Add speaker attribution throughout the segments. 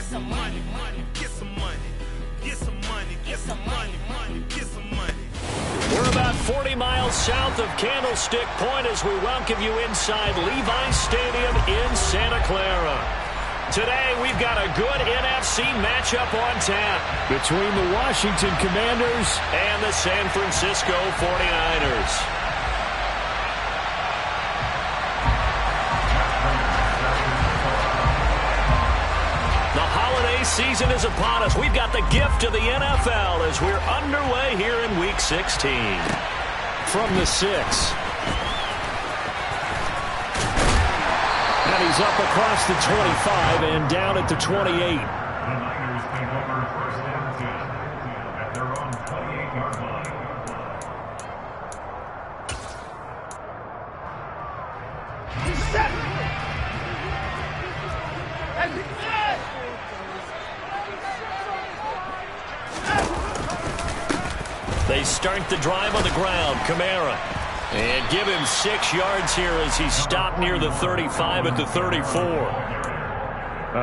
Speaker 1: some money, get some money, get some money, get some money, get some money.
Speaker 2: We're about 40 miles south of Candlestick Point as we welcome you inside Levi's Stadium in Santa Clara. Today, we've got a good NFC matchup on tap
Speaker 3: between the Washington Commanders
Speaker 2: and the San Francisco 49ers. Season is upon us. We've got the gift of the NFL as we're underway here in Week 16.
Speaker 3: From the 6. And he's up across the 25 and down at the 28.
Speaker 4: The Niners take over first and 10 at their own 28-yard line.
Speaker 2: They start the drive on the ground. Kamara. And give him 6 yards here as he's stopped near the 35 at the 34.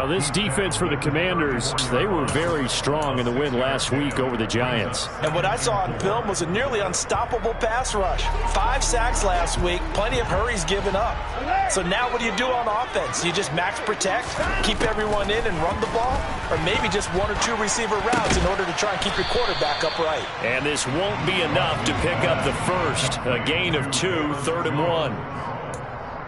Speaker 3: This defense for the Commanders, they were very strong in the win last week over the Giants.
Speaker 5: And what I saw on film was a nearly unstoppable pass rush. 5 sacks last week, plenty of hurries given up. So now what do you do on offense? You just max protect, keep everyone in and run the ball? Or maybe just 1 or 2 receiver routes in order to try and keep your quarterback upright?
Speaker 2: And this won't be enough to pick up the first. A gain of 2, 3rd and 1.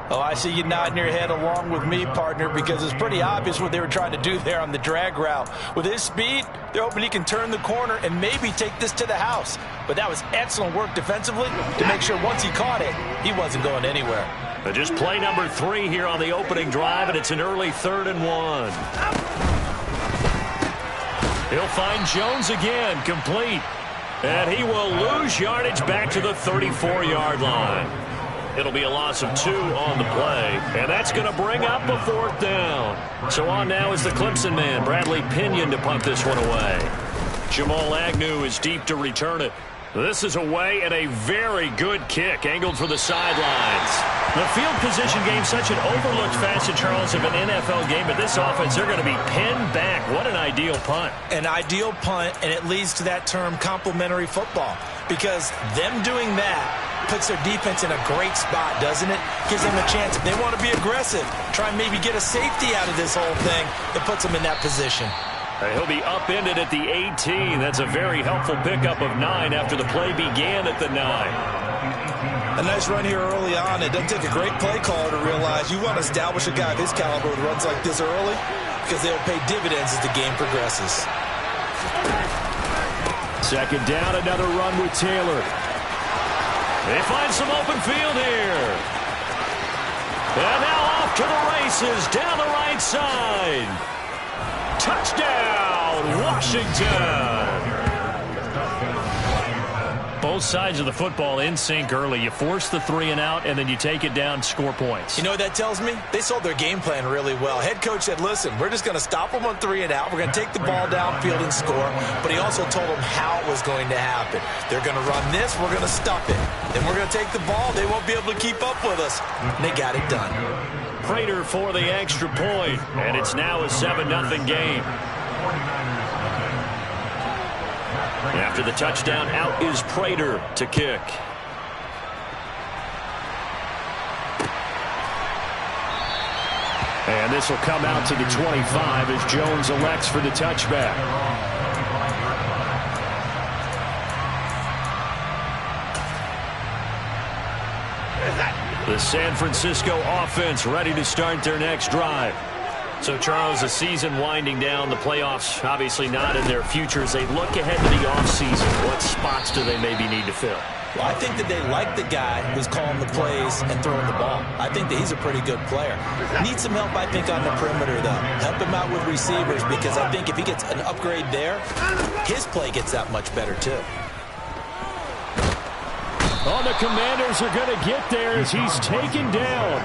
Speaker 5: Oh, I see you nodding your head along with me, partner, because it's pretty obvious what they were trying to do there on the drag route. With his speed, they're hoping he can turn the corner and maybe take this to the house. But that was excellent work defensively to make sure once he caught it, he wasn't going anywhere.
Speaker 2: Just play number 3 here on the opening drive, and it's an early 3rd and 1. He'll find Jones again, complete. And he will lose yardage back to the 34-yard line. It'll be a loss of 2 on the play, and that's going to bring up a 4th down. So on now is the Clemson man, Bradley Pinion, to punt this one away. Jamal Agnew is deep to return it. This is away and a very good kick, angled for the sidelines. The field position game, such an overlooked facet, Charles, of an NFL game, but this offense, they're going to be pinned back. What an ideal punt.
Speaker 5: An ideal punt, and it leads to that term complementary football, because them doing that puts their defense in a great spot, doesn't it? Gives them a chance, if they want to be aggressive, try and maybe get a safety out of this whole thing. It puts them in that position.
Speaker 2: He'll be upended at the 18. That's a very helpful pickup of 9 after the play began at the 9.
Speaker 5: A nice run here early on. It doesn't take a great play caller to realize you want to establish a guy of his caliber with runs like this early, because they'll pay dividends as the game progresses.
Speaker 3: 2nd down, another run with Taylor.
Speaker 2: They find some open field here. And now off to the races down the right side. Touchdown, Washington. Both sides of the football in sync early. You force the 3 and out, and then you take it down, score points.
Speaker 5: You know what that tells me? They sold their game plan really well. Head coach said, listen, we're just going to stop them on 3 and out. We're going to take the ball downfield and score. But he also told them how it was going to happen. They're going to run this. We're going to stop it. Then we're going to take the ball. They won't be able to keep up with us. And they got it done.
Speaker 2: Prater for the extra point, and it's now a 7-0 game. After the touchdown, out is Prater to kick.
Speaker 3: And this will come out to the 25 as Jones elects for the touchback. The San Francisco offense ready to start their next drive.
Speaker 2: So, Charles, the season winding down, the playoffs obviously not in their future. As they look ahead to the offseason, what spots do they maybe need to fill?
Speaker 5: Well, I think that they like the guy who's calling the plays and throwing the ball. I think that he's a pretty good player. Needs some help, I think, on the perimeter, though. Help him out with receivers, because I think if he gets an upgrade there, his play gets that much better, too.
Speaker 3: Oh, the Commanders are going to get there as he's taken down.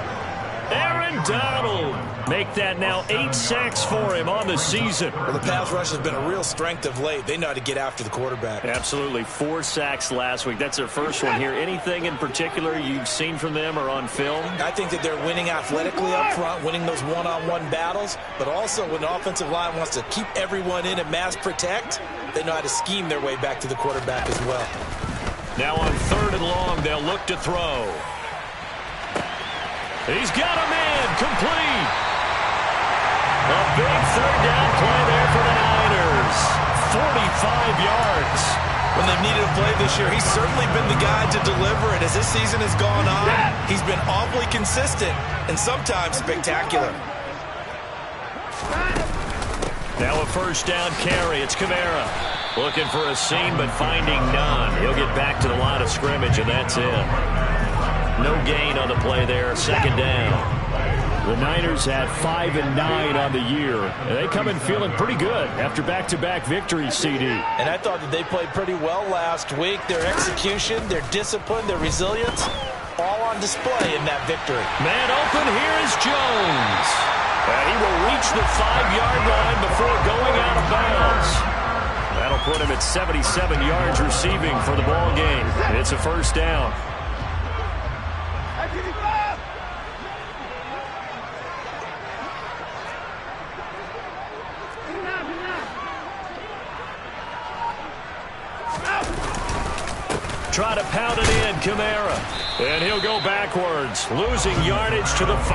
Speaker 2: Aaron And Donald make that now 8 sacks for him on the season.
Speaker 5: Well, the pass rush has been a real strength of late. They know how to get after the quarterback.
Speaker 2: Absolutely. 4 sacks last week. That's their first one here. Anything in particular you've seen from them or on film?
Speaker 5: I think that they're winning athletically up front, winning those one-on-one battles, but also when the offensive line wants to keep everyone in and mass protect, they know how to scheme their way back to the quarterback as well.
Speaker 2: Now on 3rd and long, they'll look to throw. He's got a man, complete. A big 3rd down play there for the Niners. 45 yards.
Speaker 5: When they've needed a play this year, he's certainly been the guy to deliver it. As this season has gone on, he's been awfully consistent and sometimes spectacular.
Speaker 2: Now a 1st down carry. It's Kamara. Looking for a seam, but finding none. He'll get back to the line of scrimmage, and that's it. No gain on the play there. 2nd down.
Speaker 3: The Niners had 5 and 9 on the year. And they come in feeling pretty good after back-to-back victories, CD.
Speaker 5: And I thought that they played pretty well last week. Their execution, their discipline, their resilience, all on display in that victory.
Speaker 2: Man open, here is Jones. And he will reach the 5-yard line before going out of bounds. That'll put him at 77 yards receiving for the ball game. It's a 1st down. Try to pound it in, Kamara. And he'll go backwards, losing yardage to the 5.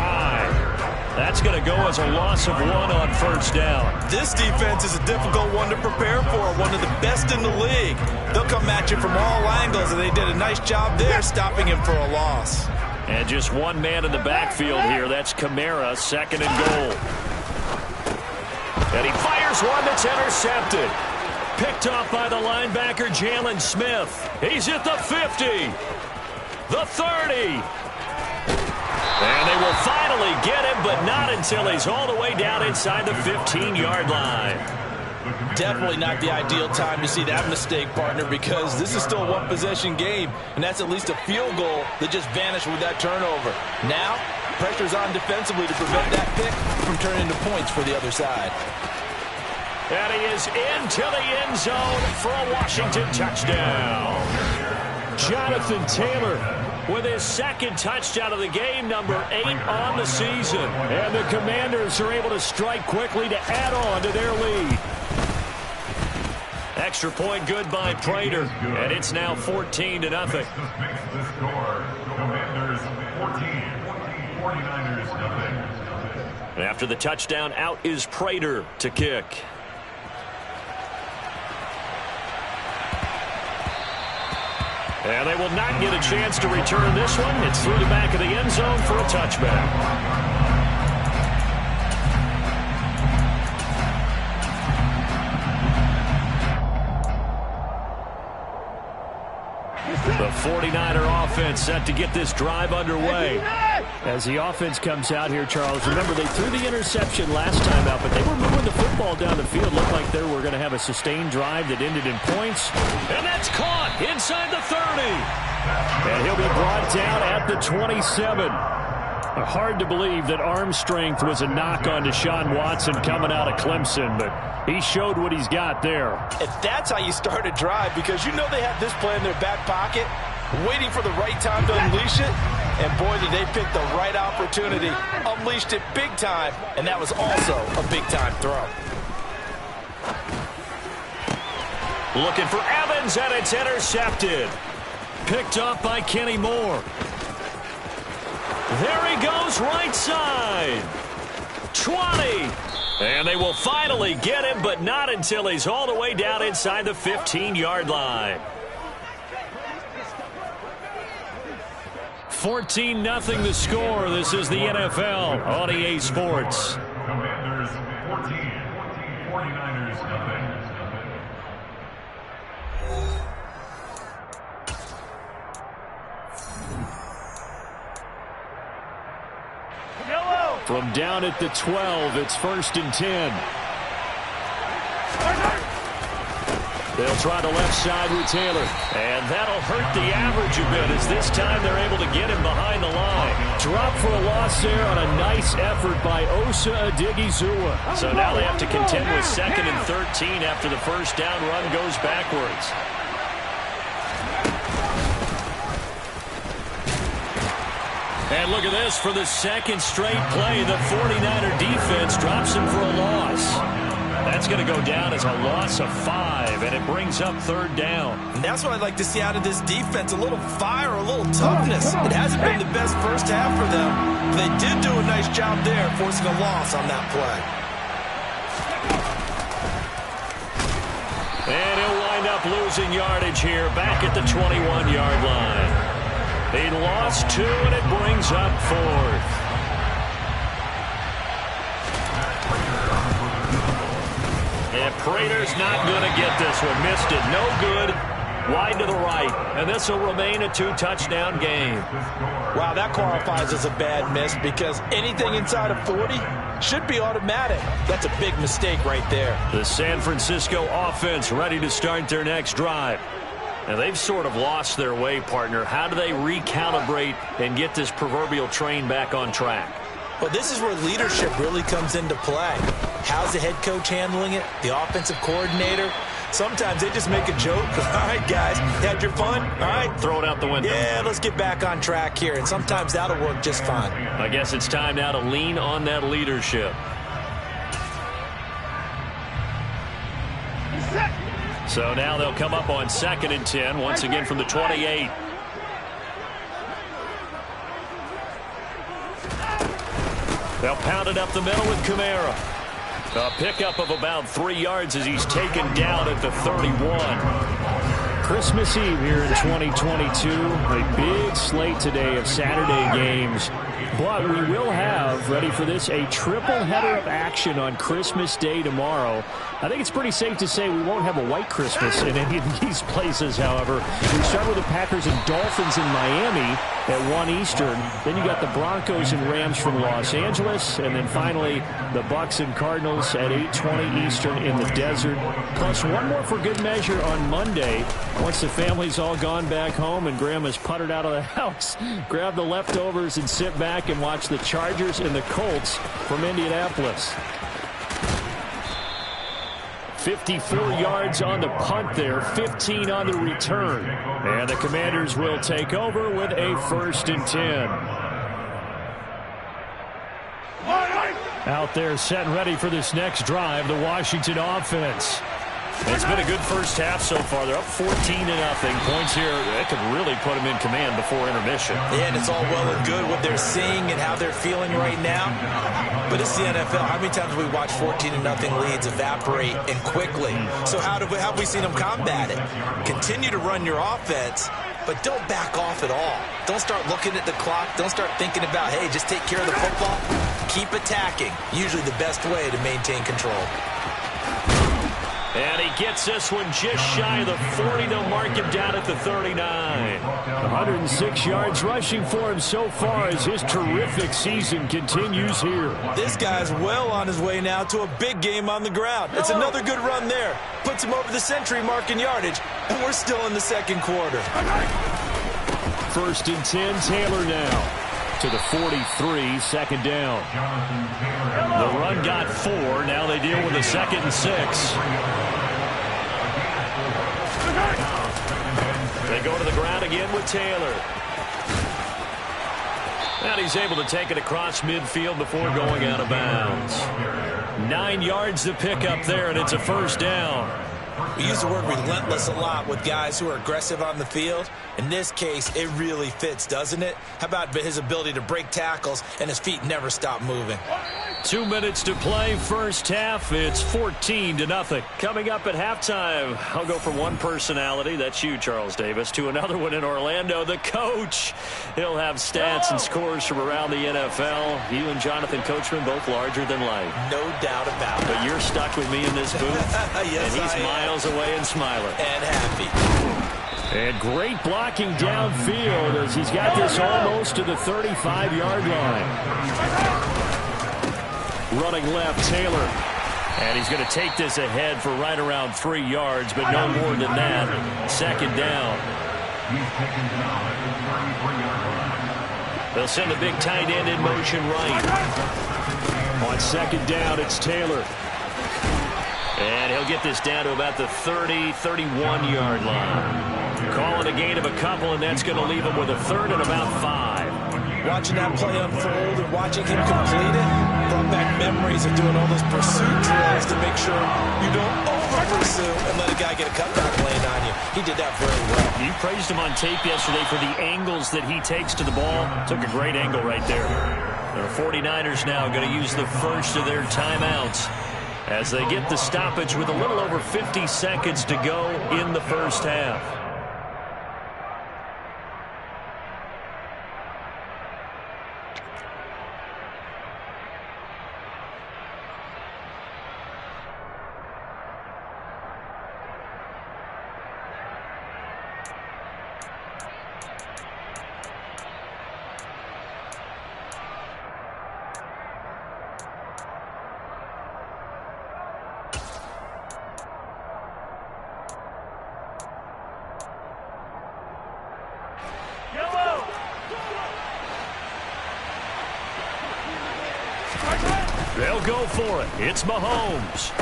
Speaker 2: That's going to go as a loss of 1 on 1st down.
Speaker 5: This defense is a difficult one to prepare for, one of the best in the league. They'll come at you from all angles, and they did a nice job there stopping him for a loss.
Speaker 2: And just one man in the backfield here. That's Kamara, 2nd and goal. And he fires one that's intercepted. Picked off by the linebacker, Jalen Smith. He's at the 50, the 30. And they will finally get him, but not until he's all the way down inside the 15-yard line.
Speaker 5: Definitely not the ideal time to see that mistake, partner, because this is still a one-possession game, and that's at least a field goal that just vanished with that turnover. Now, pressure's on defensively to prevent that pick from turning into points for the other side.
Speaker 2: And he is into the end zone for a Washington touchdown. Jonathan Taylor with his 2nd touchdown of the game, number 8 on the season.
Speaker 3: And the Commanders are able to strike quickly to add on to their lead.
Speaker 2: Extra point good by Prater, and it's now 14-0.
Speaker 4: This makes the score. Commanders 14, 49ers nothing.
Speaker 2: And after the touchdown, out is Prater to kick. And they will not get a chance to return this one. It's through the back of the end zone for a touchback. The 49er offense set to get this drive underway.
Speaker 3: As the offense comes out here, Charles, remember they threw the interception last time out, but they were moving the football down the field. Looked like they were going to have a sustained drive that ended in points.
Speaker 2: And that's caught inside the 30.
Speaker 3: And he'll be brought down at the 27. Hard to believe that arm strength was a knock on Deshaun Watson coming out of Clemson, but he showed what he's got there.
Speaker 5: And that's how you start a drive, because you know they have this play in their back pocket, waiting for the right time to unleash it. And boy, did they pick the right opportunity. Unleashed it big time, and that was also a big-time throw.
Speaker 2: Looking for Evans, and it's intercepted. Picked up by Kenny Moore. There he goes, right side. 20. And they will finally get him, but not until he's all the way down inside the 15-yard line. 14-0 the score. This is the NFL on EA Sports.
Speaker 4: Commanders 14, 49ers nothing.
Speaker 3: From down at the 12, it's 1st and 10. They'll try the left side with Taylor.
Speaker 2: And that'll hurt the average a bit as this time they're able to get him behind the line.
Speaker 3: Drop for a loss there on a nice effort by Osa Odighizuwa.
Speaker 2: So now they have to contend with 2nd and 13 after the first down run goes backwards. And look at this. For the second straight play, the 49er defense drops him for a loss. That's going to go down as a loss of 5, and it brings up 3rd down.
Speaker 5: And that's what I'd like to see out of this defense, a little fire, a little toughness. It hasn't been the best first half for them, but they did do a nice job there forcing a loss on that play.
Speaker 2: And he'll wind up losing yardage here back at the 21-yard line. He lost 2, and it brings up 4th. And Prater's not going to get this one. Missed it. No good. Wide to the right. And this will remain a 2-touchdown game.
Speaker 5: Wow, that qualifies as a bad miss because anything inside of 40 should be automatic. That's a big mistake right there.
Speaker 2: The San Francisco offense ready to start their next drive. And they've sort of lost their way, partner. How do they recalibrate and get this proverbial train back on track?
Speaker 5: Well, this is where leadership really comes into play. How's the head coach handling it? The offensive coordinator? Sometimes they just make a joke. All right, guys, had your fun? All right.
Speaker 2: Throw it out the window.
Speaker 5: Yeah, let's get back on track here. And sometimes that'll work just fine.
Speaker 2: I guess it's time now to lean on that leadership. So now they'll come up on 2nd and 10, once again from the 28. They'll pound it up the middle with Kamara. A pickup of about 3 yards as he's taken down at the 31.
Speaker 3: Christmas Eve here in 2022. A big slate today of Saturday games. But we will have, ready for this, a triple header of action on Christmas Day tomorrow. I think it's pretty safe to say we won't have a white Christmas in any of these places, however. We start with the Packers and Dolphins in Miami at 1 Eastern. Then you got the Broncos and Rams from Los Angeles. And then finally, the Bucs and Cardinals at 8:20 Eastern in the desert. Plus one more for good measure on Monday. Once the family's all gone back home and Grandma's puttered out of the house, grab the leftovers and sit back and watch the Chargers and the Colts from Indianapolis. 54 yards on the punt there, 15 on the return. And the Commanders will take over with a 1st and 10. Out there set and ready for this next drive, the Washington offense.
Speaker 2: It's been a good first half so far. They're up 14-0. Points here, that could really put them in command before intermission.
Speaker 5: Yeah, and it's all well and good what they're seeing and how they're feeling right now. But it's the NFL. How many times have we watched 14-0 leads evaporate and quickly? So how have we seen them combat it? Continue to run your offense, but don't back off at all. Don't start looking at the clock. Don't start thinking about, hey, just take care of the football. Keep attacking. Usually the best way to maintain control.
Speaker 2: And he gets this one just shy of the 40. They'll mark him down at the 39.
Speaker 3: 106 yards rushing for him so far as his terrific season continues here.
Speaker 5: This guy's well on his way now to a big game on the ground. It's another good run there. Puts him over the century mark in yardage, and we're still in the second quarter.
Speaker 3: 1st and 10, Taylor now. To the 43, 2nd down.
Speaker 2: The run got 4. Now they deal with a 2nd and 6. They go to the ground again with Taylor. And he's able to take it across midfield before going out of bounds. 9 yards to pick up there, and it's a 1st down.
Speaker 5: We use the word relentless a lot with guys who are aggressive on the field. In this case, it really fits, doesn't it? How about his ability to break tackles and his feet never stop moving?
Speaker 2: 2 minutes to play, first half. It's 14-0. Coming up at halftime, I'll go from one personality, that's you, Charles Davis, to another one in Orlando, the coach. He'll have stats and scores from around the NFL. You and Jonathan Coachman both larger than life.
Speaker 5: No doubt about it.
Speaker 2: But you're stuck with me in this booth,
Speaker 5: yes,
Speaker 2: and he's miles away and smiling.
Speaker 5: And happy.
Speaker 3: And great blocking downfield as he's got this almost to the 35-yard line. Running left, Taylor. And he's going to take this ahead for right around 3 yards, but no more than that. Second down.
Speaker 4: He's taken down at the 33-yard line.
Speaker 3: They'll send a big tight end in motion right. On second down, it's Taylor. And he'll get this down to about the 30, 31-yard line. Calling a gain of a couple, and that's going to leave him with a third and about 5.
Speaker 5: Watching that play unfold and watching him complete it brought back memories of doing all those pursuit drills to make sure you don't over-pursue and let a guy get a cutback lane on you. He did that very well.
Speaker 3: You praised him on tape yesterday for the angles that he takes to the ball. Took a great angle right there. The 49ers now going to use the first of their timeouts as they get the stoppage with a little over 50 seconds to go in the first half. They'll go for it. It's Mahomes.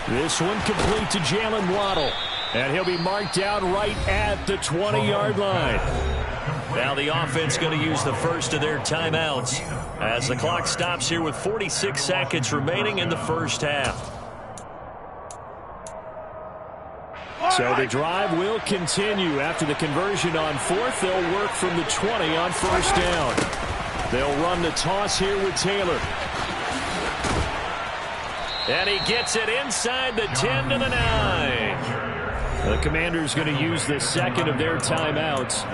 Speaker 3: This one complete to Jalen Waddle. And he'll be marked down right at the 20-yard line. Now the offense going to use the first of their timeouts as the clock stops here with 46 seconds remaining in the first half. So the drive will continue. After the conversion on fourth, they'll work from the 20 on first down. They'll run the toss here with Taylor. And he gets it inside the 10 to the 9. The Commanders going to use the second of their timeouts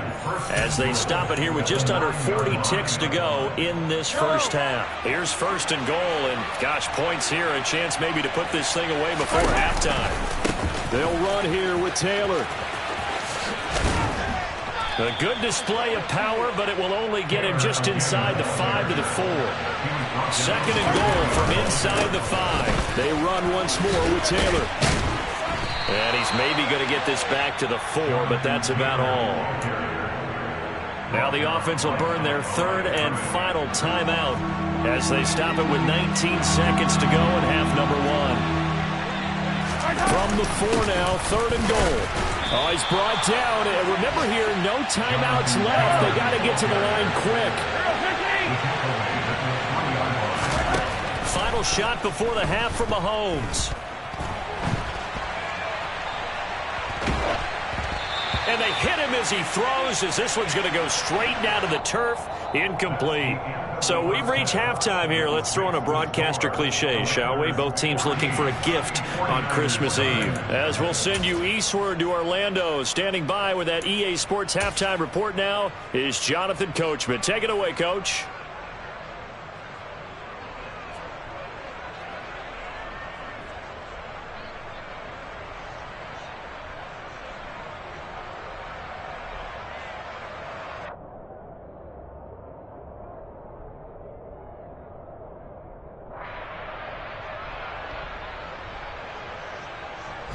Speaker 3: as they stop it here with just under 40 ticks to go in this first half. Here's first and goal, and gosh, points here, a chance maybe to put this thing away before halftime. They'll run here with Taylor. A good display of power, but it will only get him just inside the 5 to the 4. Second and goal from inside the 5. They run once more with Taylor. And he's maybe going to get this back to the 4, but that's about all. Now the offense will burn their third and final timeout as they stop it with 19 seconds to go in half number 1. From the 4 now, third and goal. Oh, he's brought down. And remember here, no timeouts left. They got to get to the line quick. Final shot before the half from Mahomes. And they hit him as he throws, as this one's going to go straight down to the turf. Incomplete. So we've reached halftime here. Let's throw in a broadcaster cliche, shall we? Both teams looking for a gift on Christmas Eve. As we'll send you eastward to Orlando. Standing by with that EA Sports halftime report now is Jonathan Coachman. Take it away, Coach.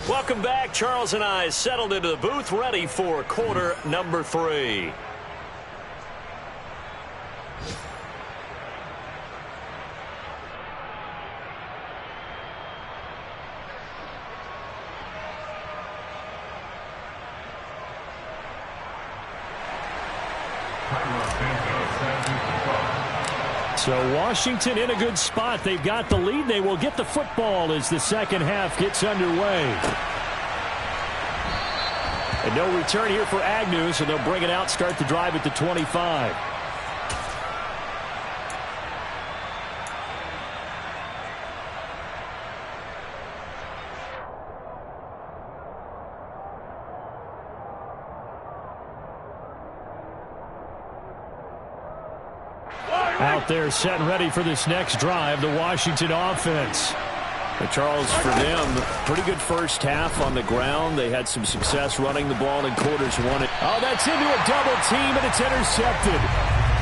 Speaker 3: Welcome back. Charles and I settled into the booth, ready for quarter number 3. So Washington in a good spot. They've got the lead. They will get the football as the second half gets underway. And no return here for Agnew, so they'll bring it out, start the drive at the 25. Out there set and ready for this next drive, the Washington offense. But Charles, for them, pretty good first half on the ground. They had some success running the ball in quarters 1. Oh, that's into a double team, and it's intercepted.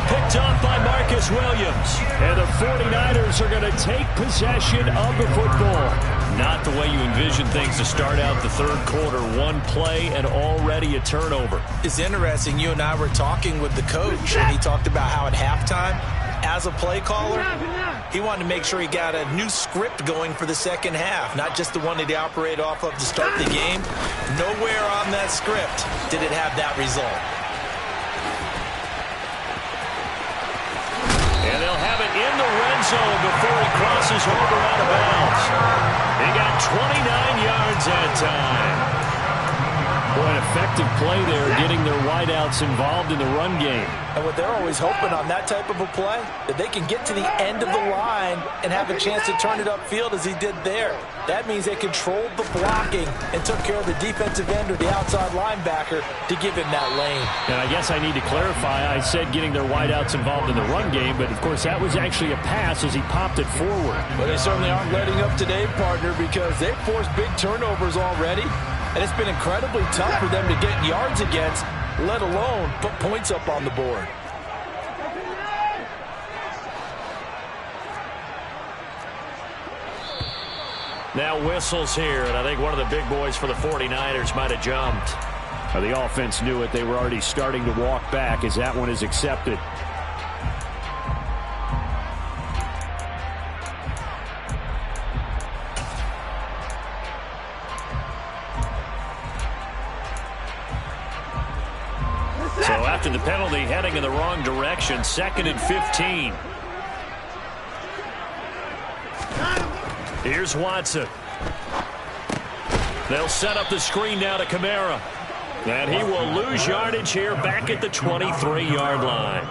Speaker 3: picked off by Marcus Williams. And the 49ers are going to take possession of the football. Not the way you envision things to start out the third quarter. One play and already a turnover.
Speaker 5: It's interesting. You and I were talking with the coach, and he talked about how at halftime, as a play caller, he wanted to make sure he got a new script going for the second half, not just the one that he operated off of to start the game. Nowhere on that script did it have that result.
Speaker 3: And they'll have it in the red zone before he crosses over out of bounds. He got 29 yards that time. Boy, an effective play there, getting their wideouts involved in the run game.
Speaker 5: And what they're always hoping on that type of a play, that they can get to the end of the line and have a chance to turn it upfield as he did there. That means they controlled the blocking and took care of the defensive end or the outside linebacker to give him that lane.
Speaker 3: And I guess I need to clarify, I said getting their wideouts involved in the run game, but of course that was actually a pass as he popped it forward.
Speaker 5: But they certainly aren't letting up today, partner, because they've forced big turnovers already. And it's been incredibly tough for them to get yards against, let alone put points up on the board.
Speaker 2: Now whistles here, and I think one of the big boys for the 49ers might have jumped.
Speaker 3: The offense knew it. They were already starting to walk back as that one is accepted. So after the penalty, heading in the wrong direction, 2nd and 15. Here's Watson. They'll set up the screen now to Kamara. And he will lose yardage here back at the 23-yard line.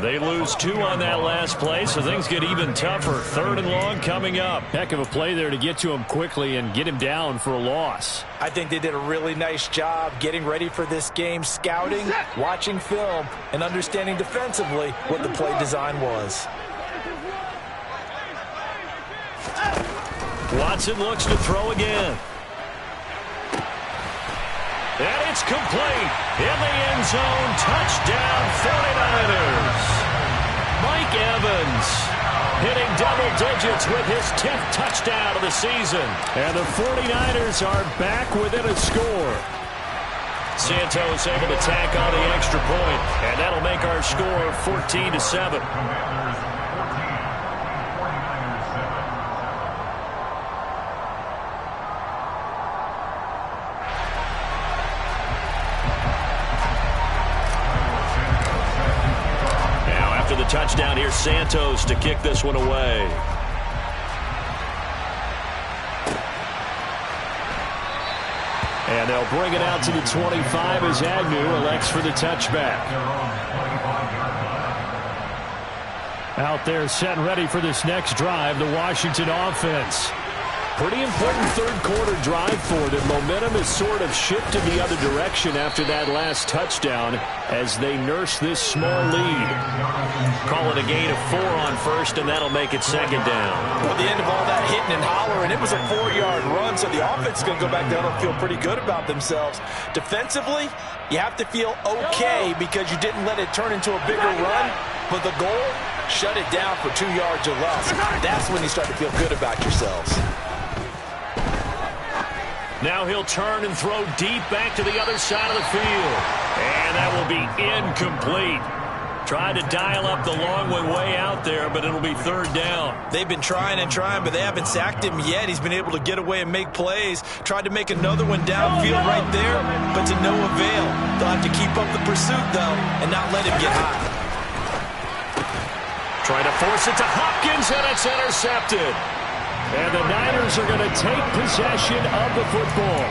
Speaker 3: They lose 2 on that last play, so things get even tougher. 3rd and long coming up. Heck of a play there to get to him quickly and get him down for a loss.
Speaker 5: I think they did a really nice job getting ready for this game, scouting, watching film, and understanding defensively what the play design was.
Speaker 2: Watson looks to throw again. And it's complete. In the end zone. Touchdown, 49ers. Mike Evans hitting double digits with his 10th touchdown of the season.
Speaker 3: And the 49ers are back within a score.
Speaker 2: Santos able to tack on the extra point, and that'll make our score 14-7. Touchdown here, Santos to kick this one away.
Speaker 3: And they'll bring it out to the 25 as Agnew elects for the touchback. Out there set and ready for this next drive, the Washington offense. Pretty important third quarter drive for them. Momentum has sort of shifted the other direction after that last touchdown as they nurse this small lead.
Speaker 2: Call it a gain of 4 on first, and that'll make it 2nd down.
Speaker 5: At the end of all that hitting and hollering, it was a 4-yard run, so the offense is going to go back down and feel pretty good about themselves. Defensively, you have to feel okay because you didn't let it turn into a bigger run, but the goal, shut it down for 2 yards or less. That's when you start to feel good about yourselves.
Speaker 2: Now he'll turn and throw deep back to the other side of the field. And that will be incomplete. Tried to dial up the long one way out there, but it'll be 3rd down.
Speaker 5: They've been trying and trying, but they haven't sacked him yet. He's been able to get away and make plays. Tried to make another one downfield right there, but to no avail. They'll have to keep up the pursuit, though, and not let him get high.
Speaker 2: Trying to force it to Hopkins, and it's intercepted.
Speaker 3: And the Niners are going to take possession of the football.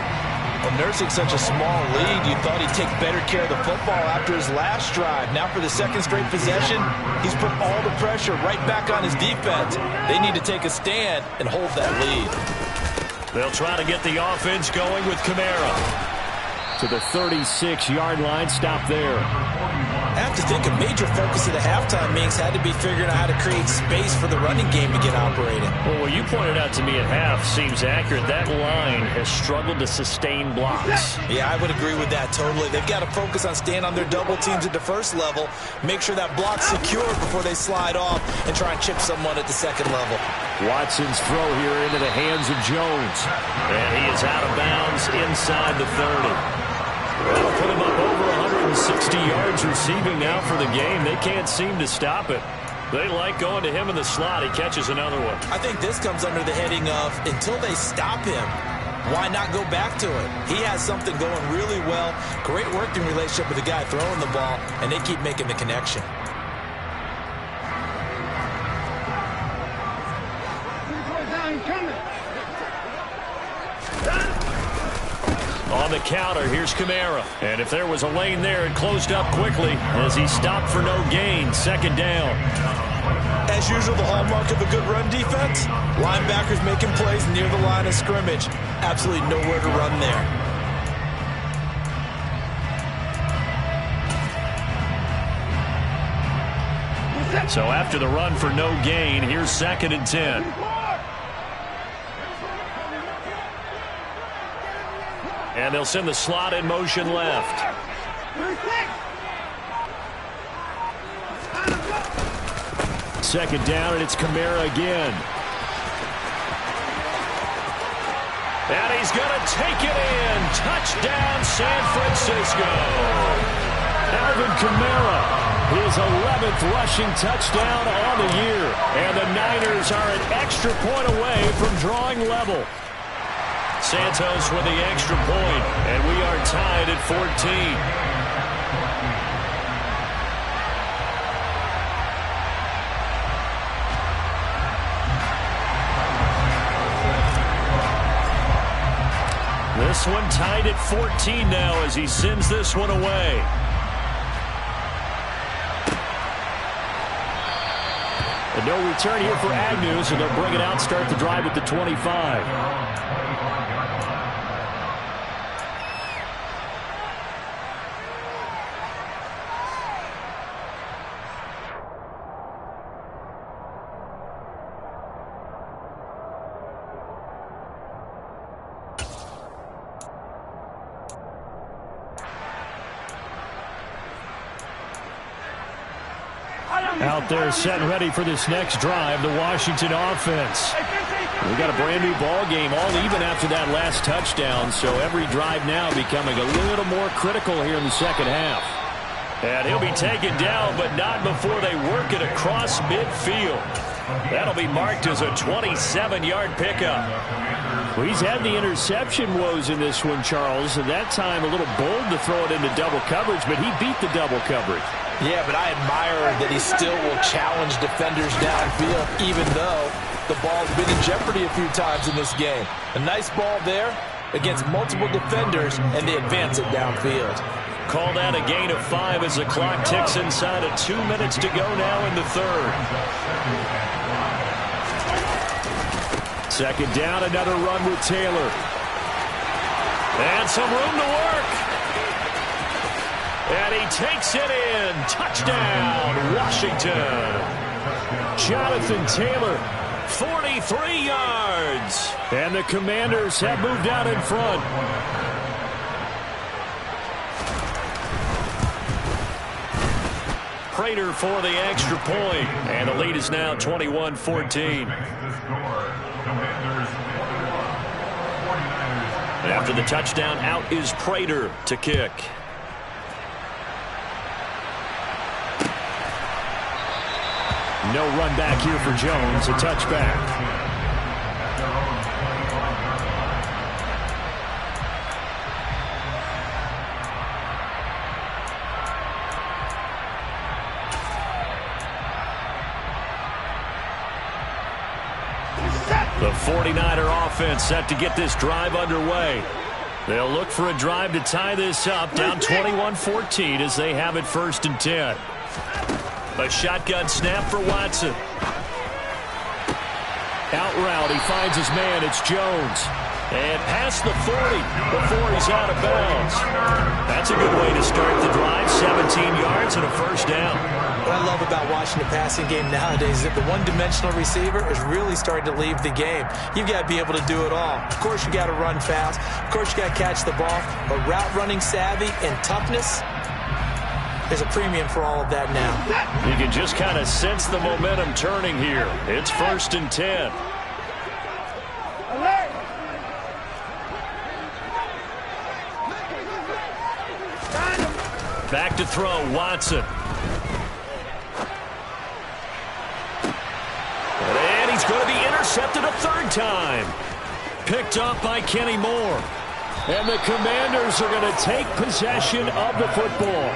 Speaker 5: Well, nursing such a small lead, you thought he'd take better care of the football after his last drive. Now for the 2nd straight possession, he's put all the pressure right back on his defense. They need to take a stand and hold that lead.
Speaker 2: They'll try to get the offense going with Kamara.
Speaker 3: To the 36-yard line, stop there.
Speaker 5: After to think a major focus of the halftime meetings had to be figuring out how to create space for the running game to get operating.
Speaker 3: Well, what you pointed out to me at half seems accurate. That line has struggled to sustain blocks.
Speaker 5: Yeah, I would agree with that totally. They've got to focus on staying on their double teams at the first level, make sure that block's secure before they slide off and try and chip someone at the second level.
Speaker 3: Watson's throw here into the hands of Jones. And he is out of bounds inside the 30. That'll put him up over 160 yards receiving now for the game. They can't seem to stop it. They like going to him in the slot. He catches another one.
Speaker 5: I think this comes under the heading of until they stop him, why not go back to it? He has something going really well. Great working relationship with the guy throwing the ball, and they keep making the connection.
Speaker 3: On the counter, here's Kamara. And if there was a lane there, it closed up quickly as he stopped for no gain. Second down.
Speaker 5: As usual, the hallmark of a good run defense, linebackers making plays near the line of scrimmage. Absolutely nowhere to run there.
Speaker 3: So after the run for no gain, here's 2nd and 10. And they'll send the slot in motion left. Second down, and it's Kamara again. And he's going to take it in. Touchdown, San Francisco. Alvin Kamara, his 11th rushing touchdown on the year. And the Niners are an extra point away from drawing level. Santos with the extra point, and we are tied at 14. This one tied at 14 now as he sends this one away. And no return here for Agnew, so they'll bring it out, start the drive at the 25. Out there set and ready for this next drive, the Washington offense. We got a brand new ball game, all even after that last touchdown, so every drive now becoming a little more critical here in the second half. And he'll be taken down, but not before they work it across midfield. That'll be marked as a 27-yard pickup. Well, he's had the interception woes in this one, Charles, and that time a little bold to throw it into double coverage, but he beat the double coverage.
Speaker 5: Yeah, but I admire that he still will challenge defenders downfield, even though the ball's been in jeopardy a few times in this game. A nice ball there against multiple defenders, and they advance it downfield.
Speaker 3: Call that a gain of 5 as the clock ticks inside of 2 minutes to go now in the third. Second down, another run with Taylor. And some room to work. And he takes it in. Touchdown, Washington. Jonathan Taylor, 43 yards. And the Commanders have moved out in front. Prater for the extra point. And the lead is now 21-14. After the touchdown, out is Prater to kick. No run back here for Jones, a touchback. The 49er offense set to get this drive underway. They'll look for a drive to tie this up, down 21-14 as they have it 1st and 10. A shotgun snap for Watson. Out route, he finds his man, it's Jones. And past the 40 before he's out of bounds. That's a good way to start the drive. 17 yards and a first down.
Speaker 5: What I love about watching the passing game nowadays is that the one-dimensional receiver is really starting to leave the game. You've got to be able to do it all. Of course, you got to run fast. Of course, you got to catch the ball. But route running savvy and toughness, there's a premium for all of that now.
Speaker 3: You can just kind of sense the momentum turning here. It's 1st and 10. Back to throw, Watson. And he's going to be intercepted a 3rd time. Picked up by Kenny Moore. And the Commanders are going to take possession of the football.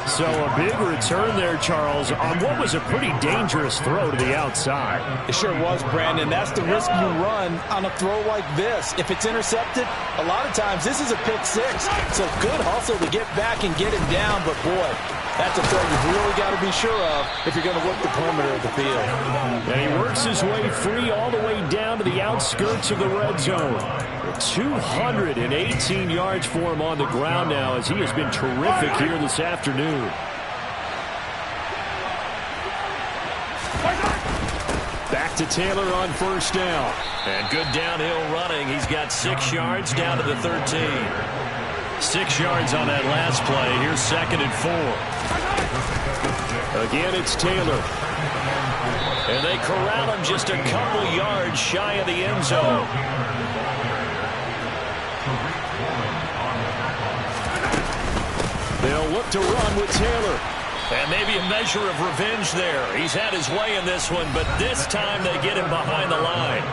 Speaker 3: So a big return there, Charles, on what was a pretty dangerous throw to the outside.
Speaker 6: It sure was, Brandon. That's the risk you run on a throw like this. If it's intercepted, a lot of times this is a pick 6. So good hustle to get back and get him down. But, boy, that's a throw you've really got to be sure of if you're going to work the perimeter of the field.
Speaker 3: And he works his way free all the way down to the outskirts of the red zone. 218 yards for him on the ground now as he has been terrific here this afternoon. Back to Taylor on 1st down.
Speaker 2: And good downhill running. He's got 6 yards down to the 13. 6 yards on that last play. Here's 2nd and 4.
Speaker 3: Again, it's Taylor.
Speaker 2: And they corral him just a couple yards shy of the end zone.
Speaker 3: They'll look to run with Taylor.
Speaker 2: And maybe a measure of revenge there. He's had his way in this one, but this time they get him behind the line.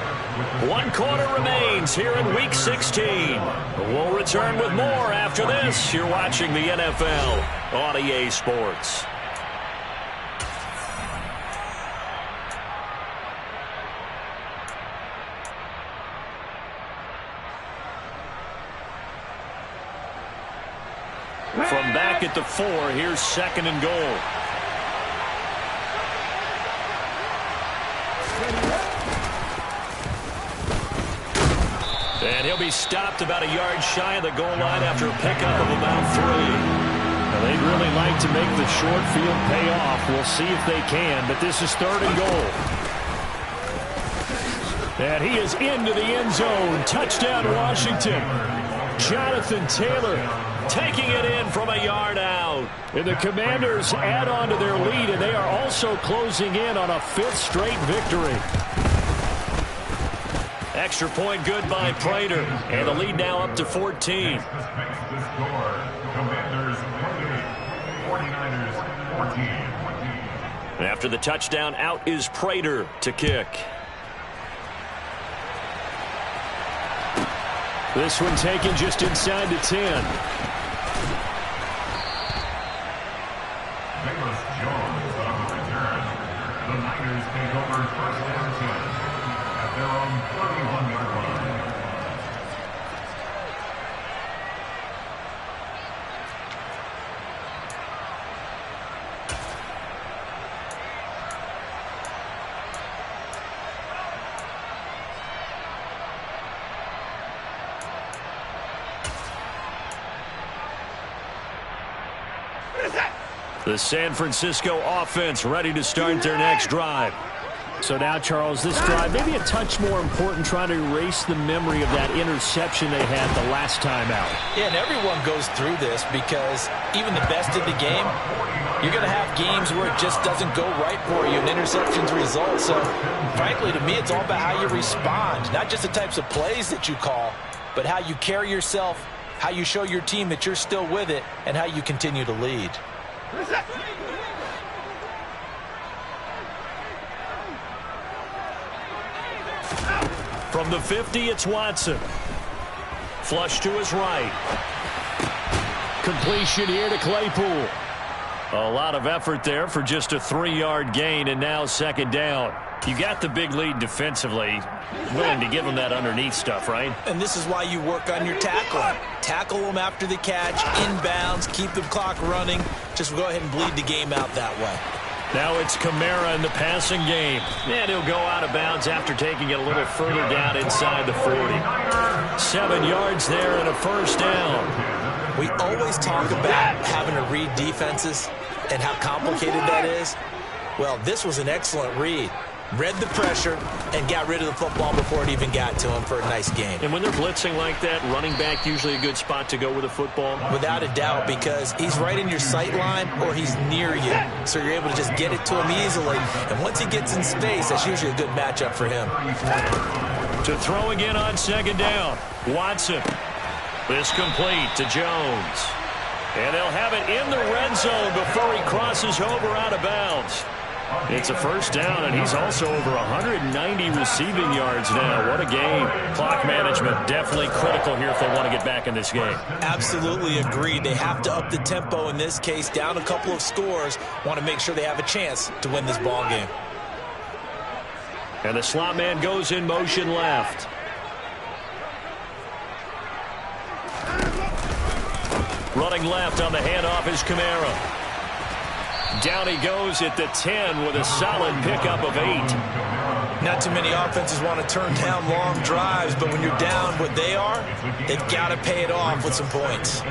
Speaker 2: 1 quarter remains here in Week 16. We'll return with more after this. You're watching the NFL on EA Sports.
Speaker 3: From back at the 4, here's 2nd and goal.
Speaker 2: And he'll be stopped about a yard shy of the goal line after a pickup of about 3.
Speaker 3: Now, they'd really like to make the short field pay off. We'll see if they can, but this is 3rd and goal. And he is into the end zone. Touchdown, Washington. Jonathan Taylor taking it in from a yard out. And the Commanders add on to their lead, and they are also closing in on a 5th straight victory.
Speaker 2: Extra point good by Prater. And the lead now up to 14.
Speaker 4: Finish the score. Commanders 28, 49ers 14.
Speaker 2: After the touchdown, out is Prater to kick.
Speaker 3: This one taken just inside the 10.
Speaker 4: Bayless Jones on the return. The Niners take over 1st and 10 at their own 31-yard line.
Speaker 2: The San Francisco offense ready to start their next drive.
Speaker 3: So now, Charles, this drive maybe a touch more important, trying to erase the memory of that interception they had the last time out.
Speaker 5: Yeah, and everyone goes through this because even the best of the game, you're going to have games where it just doesn't go right for you and interceptions result. So, frankly, to me, it's all about how you respond, not just the types of plays that you call, but how you carry yourself, how you show your team that you're still with it, and how you continue to lead.
Speaker 2: From the 50, it's Watson. Flush to his right.
Speaker 3: Completion here to Claypool.
Speaker 2: A lot of effort there for just a 3-yard gain, and now 2nd down. You got the big lead defensively. Willing to give them that underneath stuff, right?
Speaker 5: And this is why you work on your tackling. Tackle them after the catch, inbounds, keep the clock running. Just go ahead and bleed the game out that way.
Speaker 3: Now it's Kamara in the passing game.
Speaker 2: And he'll go out of bounds after taking it a little further down inside the 40.
Speaker 3: 7 yards there and a first down.
Speaker 5: We always talk about having to read defenses and how complicated that is. Well, this was an excellent read. Read the pressure and got rid of the football before it even got to him for a nice gain.
Speaker 2: And when they're blitzing like that, running back usually a good spot to go with the football?
Speaker 5: Without a doubt, because he's right in your sight line or he's near you. So you're able to just get it to him easily. And once he gets in space, that's usually a good matchup for him.
Speaker 3: To throw again on second down. Watson.
Speaker 2: This complete to Jones. And they'll have it in the red zone before he crosses over out of bounds.
Speaker 3: It's a first down, and he's also over 190 receiving yards now. What a game. Clock management definitely critical here if they want to get back in this game.
Speaker 5: Absolutely agreed. They have to up the tempo in this case. Down a couple of scores. Want to make sure they have a chance to win this ball game.
Speaker 3: And the slot man goes in motion left. Running left on the handoff is Kamara. Down he goes at the 10 with a solid pickup of 8.
Speaker 5: Not too many offenses want to turn down long drives, but when you're down what they are, they've got to pay it off with some points.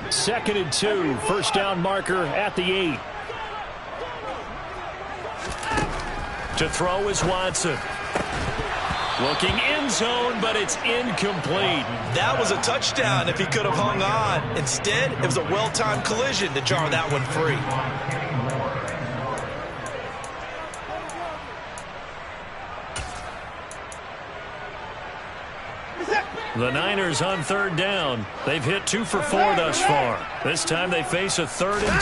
Speaker 3: 2nd and 2, first down marker at the 8. To throw is Watson. Looking end zone, but it's incomplete.
Speaker 5: That was a touchdown if he could have hung on. Instead, it was a well-timed collision to jar that one free.
Speaker 3: The Niners on third down. They've hit 2 for 4 thus far. This time they face a 3rd and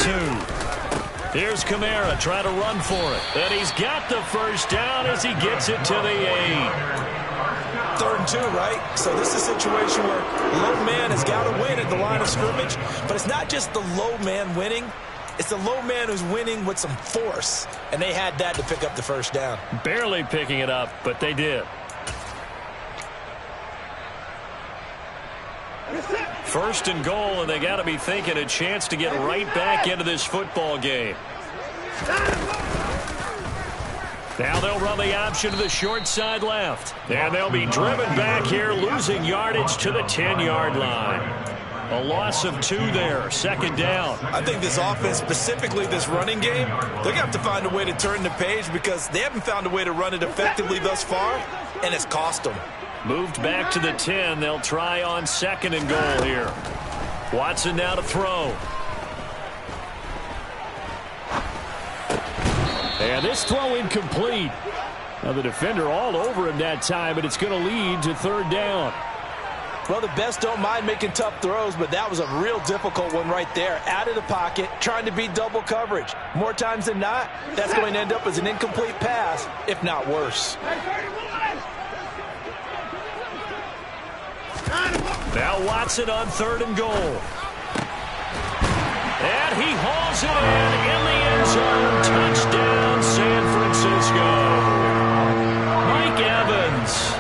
Speaker 3: 2. Here's Kamara trying to run for it. And he's got the first down as he gets it to the 8.
Speaker 5: 3rd and 2, right? So this is a situation where low man has got to win at the line of scrimmage. But it's not just the low man winning. It's the low man who's winning with some force. And they had that to pick up the first down.
Speaker 3: Barely picking it up, but they did. 1st and goal, and they got to be thinking a chance to get right back into this football game. Now they'll run the option to the short side left. And they'll be driven back here, losing yardage to the 10-yard line. A loss of 2 there, 2nd down.
Speaker 5: I think this offense, specifically this running game, they're going to have to find a way to turn the page because they haven't found a way to run it effectively thus far, and it's cost them.
Speaker 3: Moved back to the 10. They'll try on 2nd and goal here. Watson now to throw. And this throw incomplete. Now the defender all over him that time, but it's going to lead to 3rd down.
Speaker 6: Well, the best don't mind making tough throws, but that was a real difficult one right there. Out of the pocket, trying to beat double coverage. More times than not, that's going to end up as an incomplete pass, if not worse.
Speaker 3: Now Watson on 3rd and goal. And he hauls it in the end zone. Touchdown, San Francisco. Mike Evans.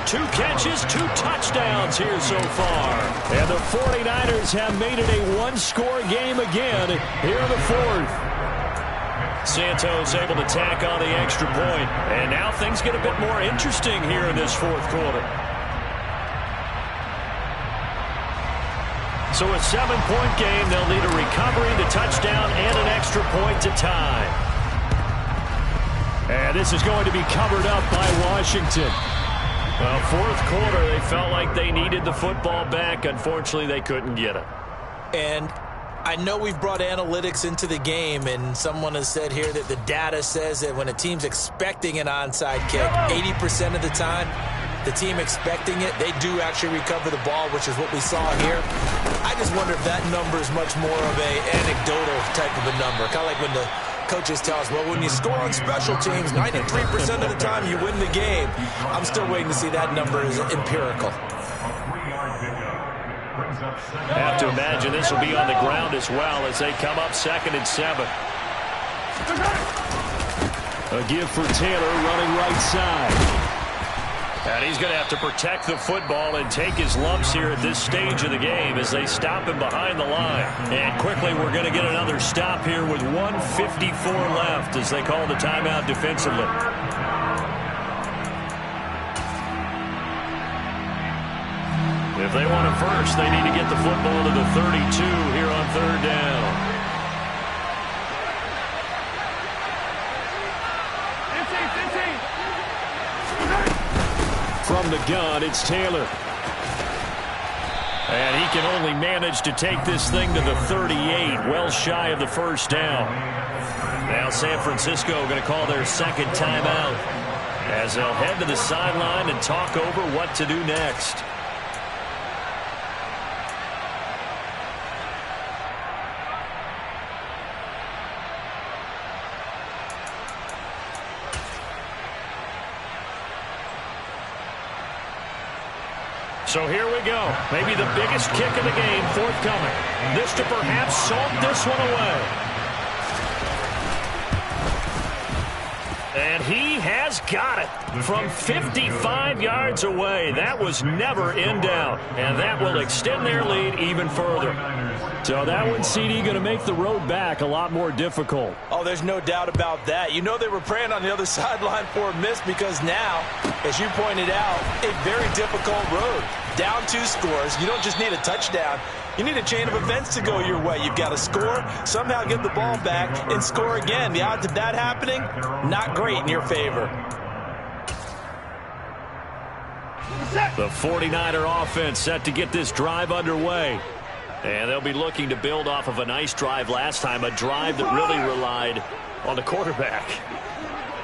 Speaker 3: 2 catches, 2 touchdowns here so far. And the 49ers have made it a 1-score game again here in the 4th. Santos able to tack on the extra point. And now things get a bit more interesting here in this 4th quarter. So a 7-point game, they'll need a recovery, the touchdown, and an extra point to tie. And this is going to be covered up by Washington. Well, 4th quarter, they felt like they needed the football back. Unfortunately, they couldn't get it.
Speaker 5: And I know we've brought analytics into the game, and someone has said here that the data says that when a team's expecting an onside kick, 80% of the time, the team expecting it, they do actually recover the ball, which is what we saw here. I just wonder if that number is much more of a anecdotal type of a number. Kind of like when the coaches tell us, well, when you score on special teams, 93% of the time you win the game. I'm still waiting to see that number is empirical.
Speaker 3: Have to imagine this will be on the ground as well as they come up 2nd and 7. A give for Taylor running right side. And he's going to have to protect the football and take his lumps here at this stage of the game as they stop him behind the line. And quickly, we're going to get another stop here with 1:54 left as they call the timeout defensively. If they want it first, they need to get the football to the 32 here on third down. From the gun, it's Taylor. And he can only manage to take this thing to the 38, well shy of the first down. Now San Francisco going to call their second timeout as they'll head to the sideline and talk over what to do next. So here we go. Maybe the biggest kick of the game forthcoming. This to perhaps salt this one away. And he has got it from 55 yards away. That was never in doubt. And that will extend their lead even further. So that one, CD, going to make the road back a lot more difficult.
Speaker 6: Oh, there's no doubt about that. You know they were praying on the other sideline for a miss because now, as you pointed out, a very difficult road. Down 2 scores. You don't just need a touchdown. You need a chain of events to go your way. You've got to score, somehow get the ball back, and score again. The odds of that happening, not great in your favor.
Speaker 3: The 49er offense set to get this drive underway. And they'll be looking to build off of a nice drive last time, a drive that really relied on the quarterback.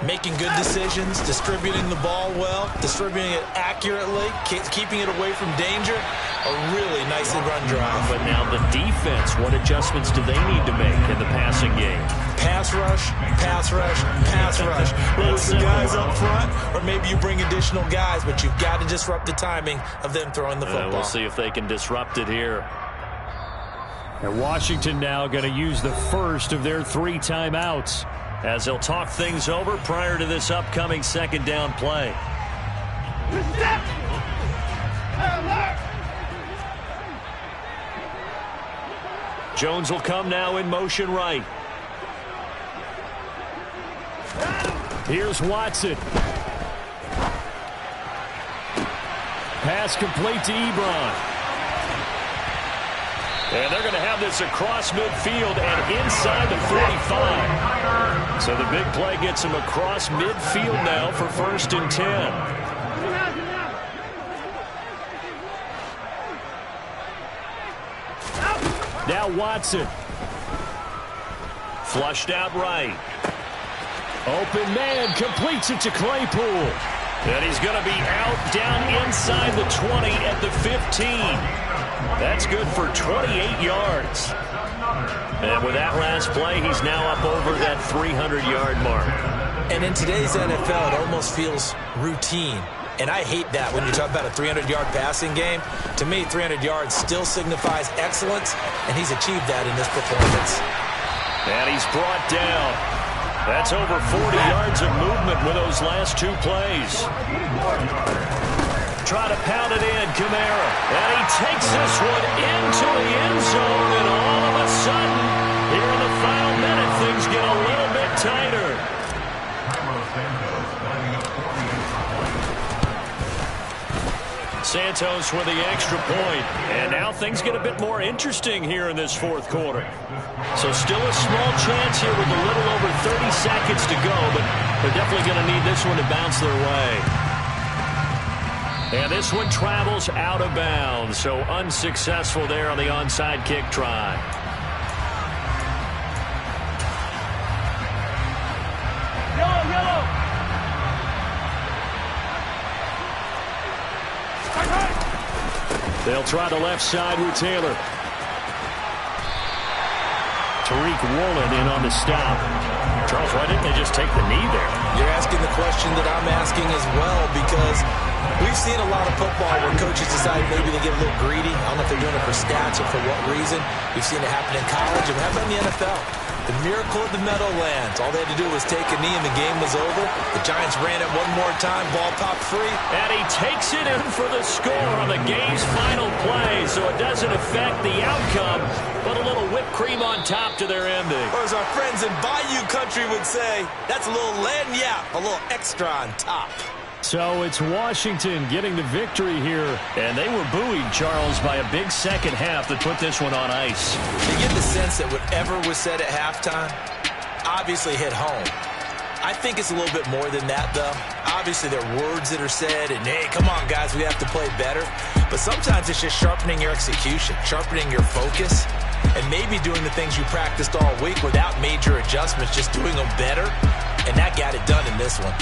Speaker 6: Making good decisions, distributing the ball well, distributing it accurately, keeping it away from danger. A really nicely run drive.
Speaker 3: But now the defense, what adjustments do they need to make in the passing game?
Speaker 6: Pass rush, pass rush, pass rush. Whether it's the guys up front or maybe you bring additional guys, but you've got to disrupt the timing of them throwing the football.
Speaker 3: We'll see if they can disrupt it here. And Washington now going to use the first of their 3 timeouts as they'll talk things over prior to this upcoming second down play. Jones will come now in motion right. Here's Watson. Pass complete to Ebron. And they're going to have this across midfield and inside the 45. So the big play gets him across midfield now for 1st and 10. Now Watson. Flushed out right. Open man completes it to Claypool. And he's going to be out down inside the 20 at the 15. That's good for 28 yards. And with that last play, he's now up over that 300-yard mark.
Speaker 6: And in today's NFL, it almost feels routine. And I hate that when you talk about a 300-yard passing game. To me, 300 yards still signifies excellence, and he's achieved that in this performance.
Speaker 3: And he's brought down. That's over 40 yards of movement with those last 2 plays. Try to pound it in, Kamara. And he takes this one into the end zone, and all of a sudden, here in the final minute, things get a little bit tighter. Santos with the extra point. And now things get a bit more interesting here in this 4th quarter. So still a small chance here with a little over 30 seconds to go, but they're definitely going to need this one to bounce their way. And this one travels out of bounds, so unsuccessful there on the onside kick try. They'll try the left side with Taylor. Tariq Woolen in on the stop. Charles, why didn't they just take the knee there?
Speaker 6: You're asking the question that I'm asking as well, because we've seen a lot of football where coaches decide maybe they get a little greedy. I don't know if they're doing it for stats or for what reason. We've seen it happen in college, and we have it in the NFL.
Speaker 5: The miracle of the Meadowlands. All they had to do was take a knee and the game was over. The Giants ran it one more time. Ball popped free.
Speaker 2: And he takes it in for the score on the game's final play. So it doesn't affect the outcome, but a little whipped cream on top to their ending.
Speaker 5: Or as our friends in Bayou Country would say, that's a little lagniappe, a little extra on top.
Speaker 3: So it's Washington getting the victory here.
Speaker 2: And they were buoyed, Charles, by a big second half that put this one on ice.
Speaker 5: You get the sense that whatever was said at halftime obviously hit home. I think it's a little bit more than that, though. Obviously, there are words that are said, and, hey, come on, guys, we have to play better. But sometimes it's just sharpening your execution, sharpening your focus, and maybe doing the things you practiced all week without major adjustments, just doing them better, and that got it done in this one.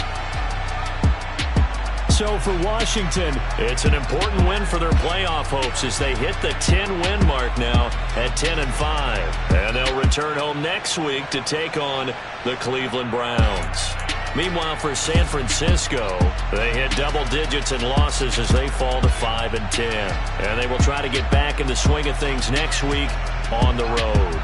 Speaker 3: So for Washington,
Speaker 2: it's an important win for their playoff hopes as they hit the 10-win mark now at 10-5. And they'll return home next week to take on the Cleveland Browns. Meanwhile, for San Francisco, they hit double digits in losses as they fall to 5-10. And they will try to get back in the swing of things next week on the road.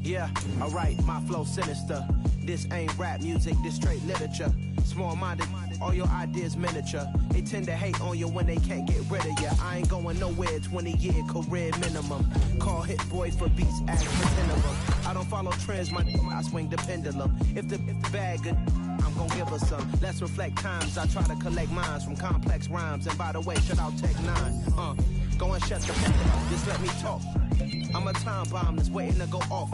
Speaker 7: Yeah, alright, my flow sinister. This ain't rap music, this straight literature. Small-minded All your ideas miniature. They tend to hate on you when they can't get rid of you. I ain't going nowhere, 20-year career minimum. Call hit boys for beats, ask for 10 of them. I don't follow trends, I swing the pendulum. If the bag good, I'm gon' give her some. Let's reflect times. I try to collect minds from complex rhymes. And by the way, shout out Tech 9. Go and shut the fuck up. Just let me talk. I'm a time bomb that's waiting to go off.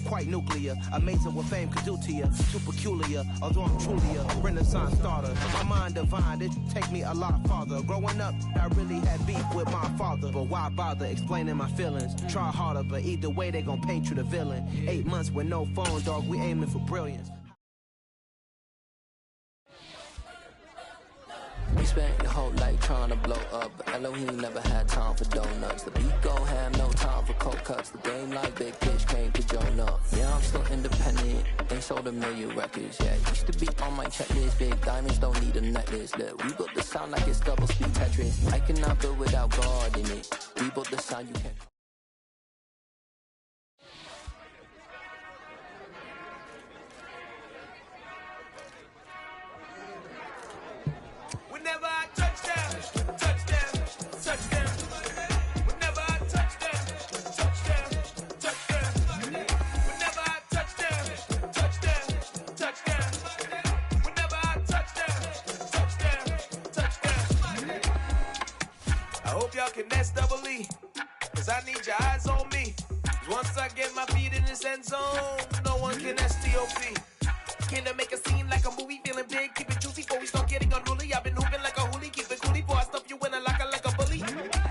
Speaker 7: Quite nuclear, amazing what fame could do to you. Too peculiar, although I'm truly a renaissance starter. My mind divine, it take me a lot farther. Growing up, I really had beef with my father. But why bother explaining my feelings? Try harder, but either way they gon' paint you the villain. 8 months with no phone, dog, we aiming for brilliance.
Speaker 8: We spent your whole life trying to blow up, but Elohim never had time for donuts. The beat gon' have no time for cold cuts. The game like Big Pitch came to join up. Yeah, I'm still independent, ain't sold a million records yet. Used to be on my checklist, big diamonds don't need a necklace. Look, we built the sound like it's double speed Tetris. I cannot build without God in it. We built the sound you can't.
Speaker 1: Whenever I touch down, touchdown, touchdown. Whenever I touch down, touchdown, touchdown. Whenever I touch down, touchdown, touchdown. Whenever I touch down, touchdown, touchdown. I hope y'all can nest double E, cause I need your eyes on me. Cause once I get my feet in this end zone, no one can STOP. Can I make a scene like a movie, feeling big, keep it juicy before we start getting unruly. I've been hooping like a hoolie, keep it coolie before I stuff you in a locker like a bully.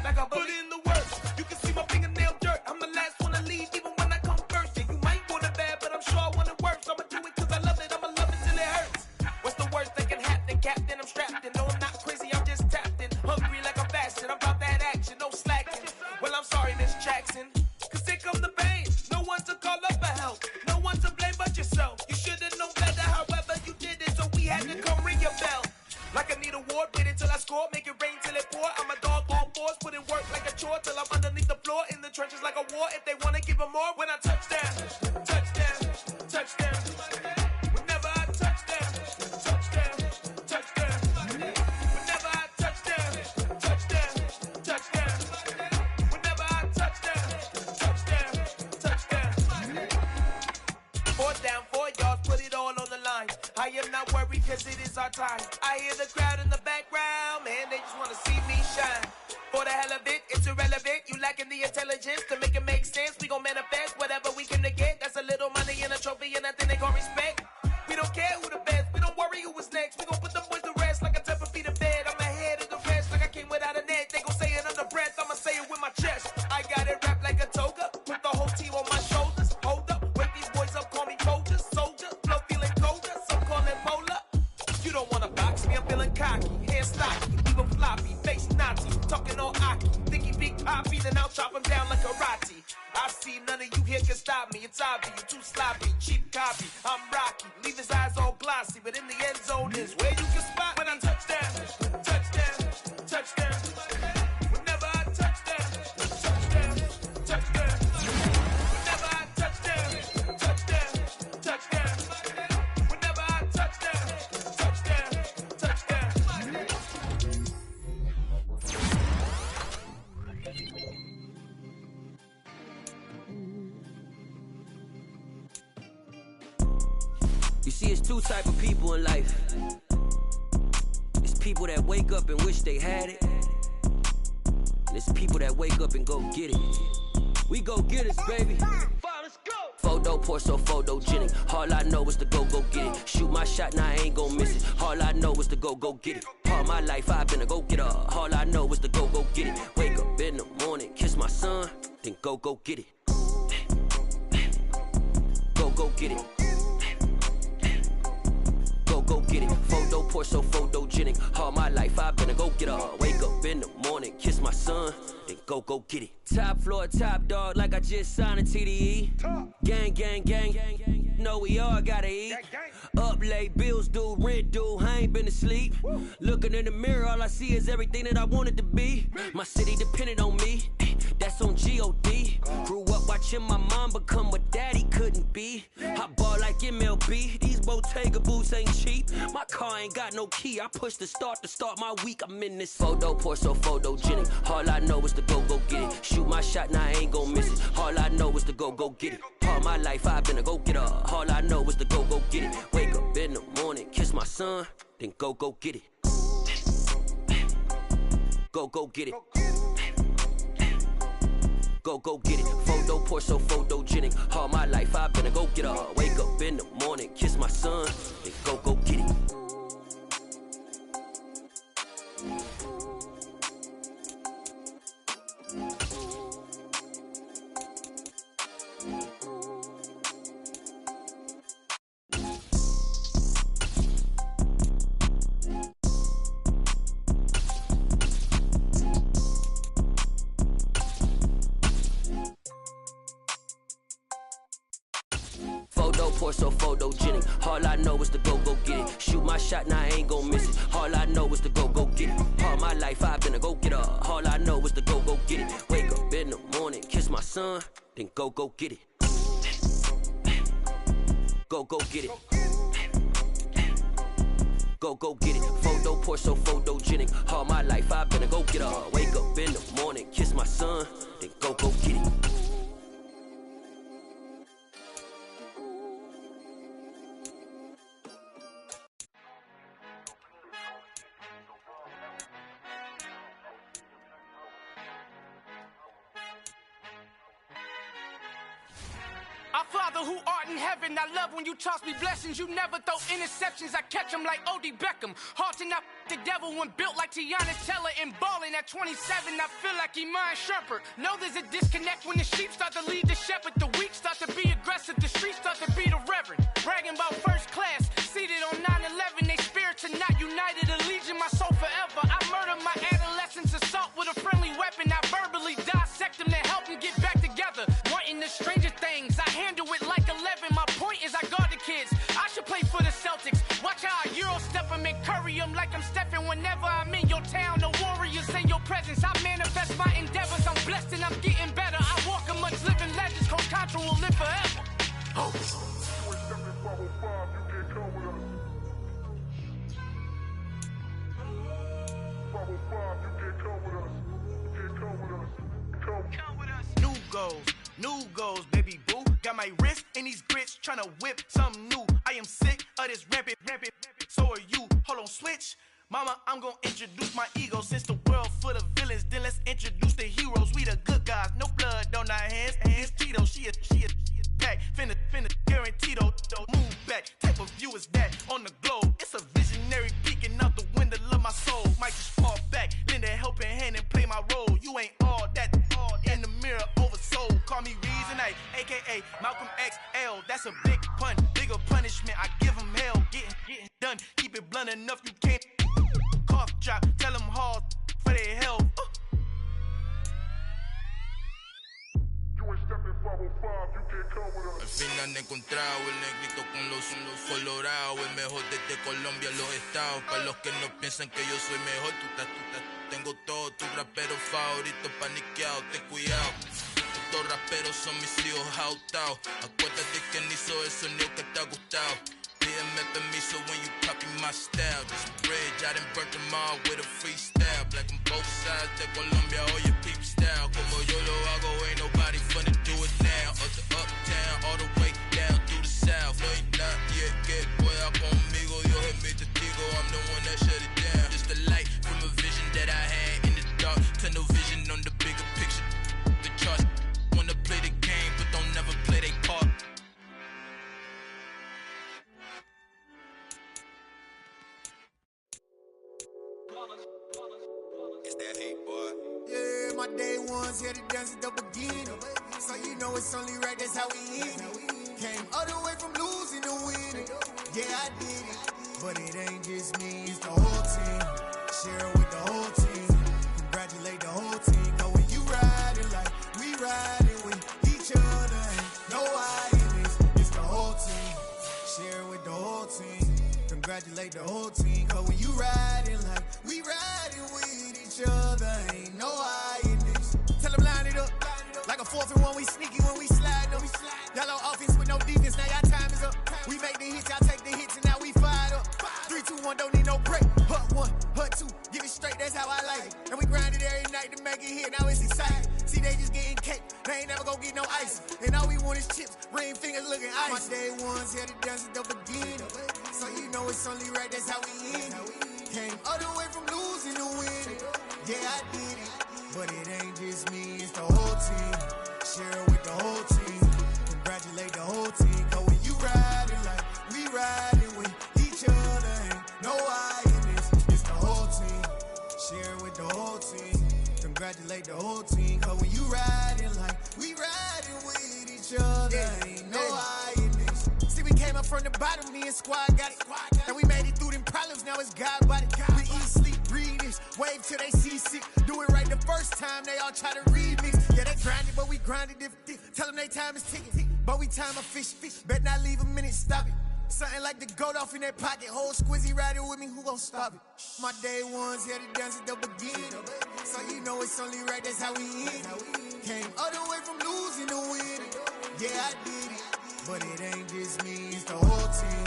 Speaker 1: Like a bully in the works, you can see my fingernail dirt. I'm the last one to leave, even when I come first. Yeah, you might want it bad, but I'm sure I want it worse. I'ma do it cause I love it, I'ma love it till it hurts. What's the worst that can happen, Captain? I'm strapped in, no I'm not crazy, I'm just tapped in. Hungry like I'm fasting, I'm about that action, no slacking. Well, I'm sorry, Miss Jackson, cause here come the pain. No one to call up for help, no one to blame but yourself. You should've known better, however you did it, so we had to come ring your bell. Like I need a ward, wait until I score, make it rain till it pour. I'm a dog on force, put in work like a chore till I'm underneath the floor, in the trenches like a war. If they wanna give them more, when I touch down, touchdown, touchdown. Whenever I touch down, touchdown, touchdown. Whenever I touch down, touchdown, touchdown. Whenever I touch down, touchdown, touchdown. 4th down, 4 yards, put it all on the line. I am not worried cause it is our time. I hear the crowd in the background, man, they just wanna see me shine. For the hell of it, it's irrelevant. You lacking the intelligence to make it make sense. We gon' manifest whatever we can to get. That's a little money and a trophy and nothing they gon' respect. We don't care who the best, we don't worry who was next. We gon' put them boys to rest like a temper feet in bed. I'm ahead of the rest like I came without a net. They gon' say it under breath, I'ma say it with my chest. I got it wrapped like a toga, put the whole team on my shoulders. Hold up, wake these boys up, call me Folger, soldier. Flow feeling colder, some call it polar. You don't wanna box me, I'm feeling cocky. Hair stocky, even floppy, face Nazi. Talking all Aki, think he big poppy, then I'll chop him down like karate. I see none of you here can stop me. It's obvious, you too sloppy, cheap copy. I'm Rocky, leave his eyes all glossy, but in the end zone is where you can spot when I touch down, touchdown, touchdown. Whenever I touch down, touchdown, touchdown. Whenever I touch down, touchdown, touchdown. Whenever I touch down, touchdown, touchdown.
Speaker 9: You see, it's two type of people in life. It's people that wake up and wish they had it. And it's people that wake up and go get it. We go get it, baby. Photo pour so photogenic. All I know is to go get it. Shoot my shot, now I ain't gon' miss it. All I know is to go get it. All my life I've been a go getter. All I know is to go get it. Wake up in the morning, kiss my son, then go get it. Go get it. Go get it. Photo pour so photogenic. All my life I've been a go getter. Wake up in the morning, kiss my son, then go get it. Top floor, top dog, like I just signed a TDE. Gang. Know we all gotta eat. Up late, bills due, rent due. I ain't been asleep. Looking in the mirror, all I see is everything that I wanted to be. My city depended on me. that's on G.O.D. Grew up watching my mom become what daddy couldn't be. I ball like MLB, these Bottega boots ain't cheap. My car ain't got no key, I push the start to start my week. I'm in this photo, pour so photogenic. All I know is to go get it. Shoot my shot, now I ain't gon' miss it. All I know is to go get it. All my life I've been a go-getter. All I know is to go get it. Wake up in the morning, kiss my son, then go get it. Go get it. Go get it. Photo, pour so photogenic. All my life I've been a go-getter. Wake up in the morning, kiss my son, then go get it. Pour so photogenic. All I know is to go get it. Shoot my shot, now I ain't gon' miss it. All I know is to go get it. All my life I've been a go-getter. All I know is to go get it. Wake up in the morning, kiss my son, then go get it. Go get it. Go get it. Photo, pour so photogenic. All my life I've been a go-getter. Wake up in the morning, kiss my son, then go get it.
Speaker 1: Our Father who art in heaven, I love when you toss me blessings. You never throw interceptions, I catch them like O.D. Beckham. Halting up the devil when built like Tiana Teller and balling at 27. I feel like Iman Shumpert. Know there's a disconnect when the sheep start to lead the shepherd. The weak start to be aggressive, the streets start to be the reverend. Bragging about first class, seated on 9/11. They spirits are not united, a legion, my soul forever. I murder my adolescence, assault with a friendly weapon. I verbally dissect them to help them get back together. Wanting the stranger things, I handle it like 11. My point is I guard the kids. I should play for the Celtics. Watch how I Euro step them and curry them like I'm Stephen. Whenever I'm in your town, the Warriors in your presence. I manifest my endeavors. I'm blessed and I'm getting better. I walk amongst living legends. Coach Contra will live forever. Oh. New goals, baby boo. Got my wrist in these grits, tryna whip something new. I am sick of this rampant. So are you. Hold on, switch. Mama, I'm gonna introduce my ego. Since the world full of villains, then let's introduce the heroes. We the good guys, no blood on our hands. Hands Tito, she a pack. Finna, guaranteed though. Move back, type of view is that on the globe. It's a visionary peeking out the window of my soul. Might just fall back, lend a helping hand and play my role. You ain't all that in the mirror oversold. Call me Reason A, aka Malcolm XL. That's a big pun, bigger punishment. I give him hell, getting done. Keep it blunt enough, you can't cough drop. Tell them hard for their health.
Speaker 10: Al fin han encontrado el negrito con los colorados, el mejor desde Colombia, los estados. Para los que no piensan que yo soy mejor, tengo todo, tu rapero favorito paniqueado, ten cuidado. Estos raperos son mis hijos jautados. Acuérdate que ni hizo el sonido que te ha gustado. Pídeme permiso when you copy my style. This bridge, I done burnt them all with a freestyle. Black on both sides de Colombia, all your peep style. Como yo lo hago, ain't nobody finna do it now. Uptown, all the way down through the south. No hay nadie que pueda conmigo. Dios es mi testigo, I'm the one that shut it down. Just the light from a vision that I had in the dark. Tunnel vision on the bigger picture. The charts wanna play the game, but don't never play their part.
Speaker 11: It's that hate, boy. Yeah, my day ones here to dance at the beginning. So you know it's only right, that's how we end it. Came all the way from losing to winning. Yeah, I did it. But it ain't just me, it's the whole team. Share it with the whole team. Congratulate the whole team. Cause when you riding like we riding with each other, ain't no hiding this. It's the whole team. Share it with the whole team. Congratulate the whole team. Cause when you riding like we riding with each other, ain't no hiding this. Tell them line it up. 4th and 1, we sneaky when we slide them. Y'all on offense with no defense, now y'all time is up. We make the hits, y'all take the hits, and now we fired up. 3, 2, 1, don't need no break. Hut 1, hut 2, give it straight, that's how I like it. And we grind it every night to make it hit, now it's exciting. See, they just getting cake, they ain't never gonna get no ice. And all we want is chips, ring fingers looking ice. My day ones here to dance at the beginning. So you know it's only right, that's how we end it. Came all the way from losing to winning. Yeah, I did it. But it ain't just me, it's the whole team. Share it with the whole team. Congratulate the whole team. Cause when you riding like we riding with each other, ain't no I in this. It's the whole team. Share it with the whole team. Congratulate the whole team. Cause when you riding like we riding with each other, ain't no I in this. See, we came up from the bottom, me and squad got it. And we made it through them problems, now it's God body. We eat, sleep, breathe this. Wave till they see sick. Do it right the first time, they all try to remix. Yeah, they grinded, but we grinded different. Tell them they time is ticking. But we time a fish. Bet not leave a minute, stop it. Something like the goat off in their pocket. Whole squizzy riding with me, who gon' stop it? My day ones here to dance at the beginning. So you know it's only right, that's how we end it. Came all the way from losing to winning. Yeah, I did it. But it ain't just me, it's the whole team.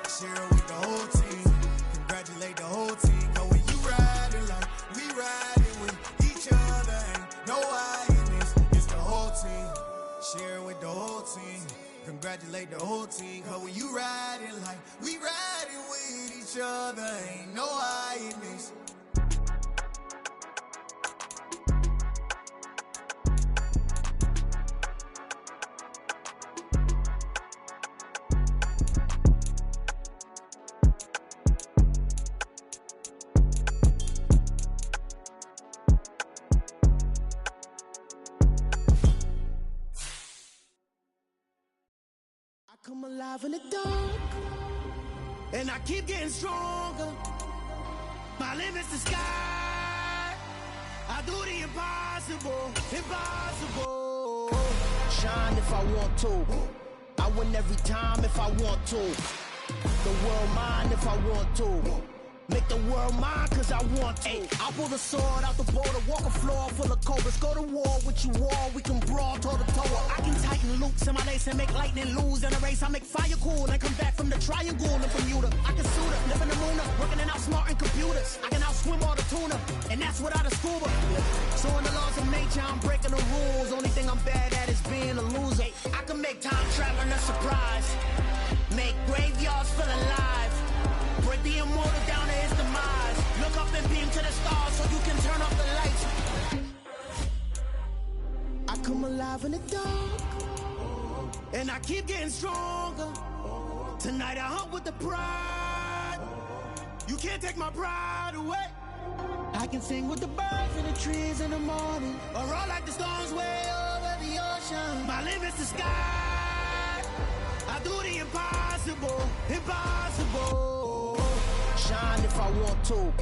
Speaker 11: Share it with the whole team. Congratulate the whole team. Cause when you riding like we riding with each other, ain't no I in this. It's the whole team. Share it with the whole team. Congratulate the whole team. Cause when you riding like we riding with each other, ain't no I in this.
Speaker 7: Come alive in the dark, and I keep getting stronger. My limit's the sky. I do the impossible, impossible. Shine if I want to. I win every time if I want to. The world mine if I want to. Make the world mine cause I want to. Ay, I'll pull the sword out the border, walk a floor full of cobras. Go to war with you all, we can brawl toe to toe. I can tighten loops in my lace and make lightning lose in a race. I make fire cool and come back from the triangle in Bermuda. I can suit up, live in the moon up, working and outsmarting computers. I can outswim all the tuna, and that's without a scuba. So in the laws of nature, I'm breaking the rules. Only thing I'm bad at is being a loser. I can make time traveling a surprise, make graveyards feel alive. Break the immortal down to his demise. Look up and beam to the stars so you can turn off the lights. I come alive in the dark, and I keep getting stronger. Tonight I hunt with the pride. You can't take my pride away. I can sing with the birds and the trees in the morning, or roll like the storms way over the ocean. My limit's the sky. I do the impossible, impossible. Shine if I want to.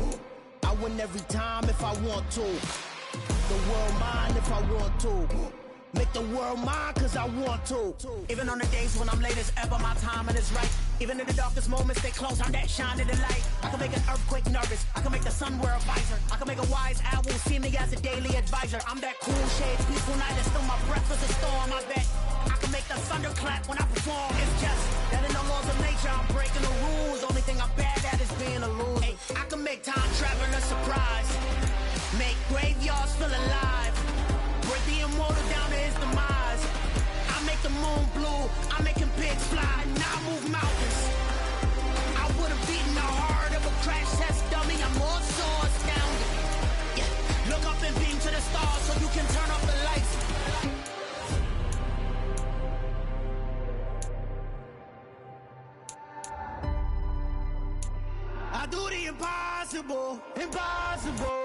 Speaker 7: I win every time if I want to. The world mine if I want to. Make the world mine cause I want to. Even on the days when I'm late as ever, my timing is right. Even in the darkest moments, stay close, I'm that shining the light. I can make an earthquake nervous, I can make the sun wear a visor. I can make a wise owl see me as a daily advisor. I'm that cool shade, peaceful night, and still my breath is a storm, I bet. I can make the thunder clap when I perform. It's just that in the laws of nature, I'm breaking the rules. Only thing I'm bad at is being a loser. Hey, I can make time traveling a surprise, make graveyards feel alive. Break the immortal down to his demise. I make the moon blue, I'm making pigs fly. Now I move mountains. I would have beaten the heart of a crash test dummy. I'm more so astounded. Yeah, look up and beam to the stars so you can turn off the lights. I do the impossible, impossible.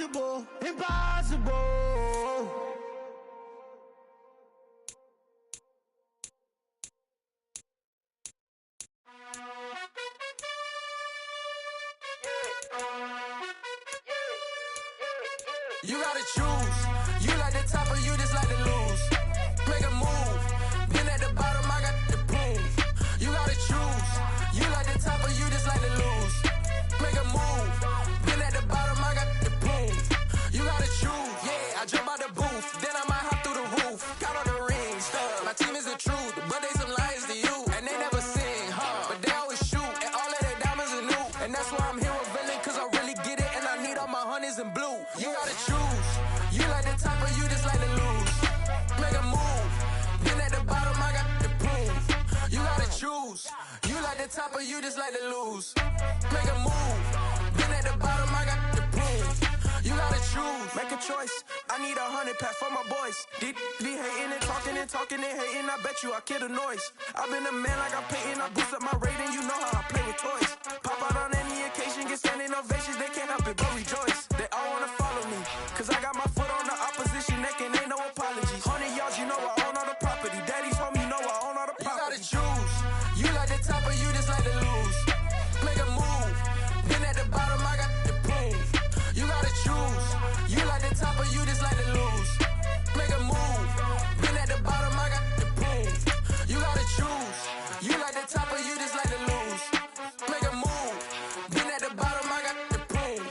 Speaker 7: Impossible, impossible.
Speaker 12: top of you just like to lose. Make a move. Been at the bottom, I got the prove. You gotta choose. Make a choice. I need 100 pack for my boys. Be hating and talking and talking and hating. I bet you I kill the noise. I've been a man like I'm Peyton. I boost up my rating. You know how I play with toys. Pop out on any occasion, get standing ovations. They can't help it but rejoice. They all wanna follow me. Cause I got my foot on the opposition neck and ain't no apologies. 100 yards, you know I own all the property. Daddy's home, you know I own all the property. You gotta choose. You like the top or you just like to lose. Make a move. Been at the bottom, I got the prove. You gotta choose. You like the top or you just like to lose. Make a move. Been at the bottom, I got the prove. You gotta choose. You like the top or you just like to lose. Make a move. Been at the bottom, I got the prove.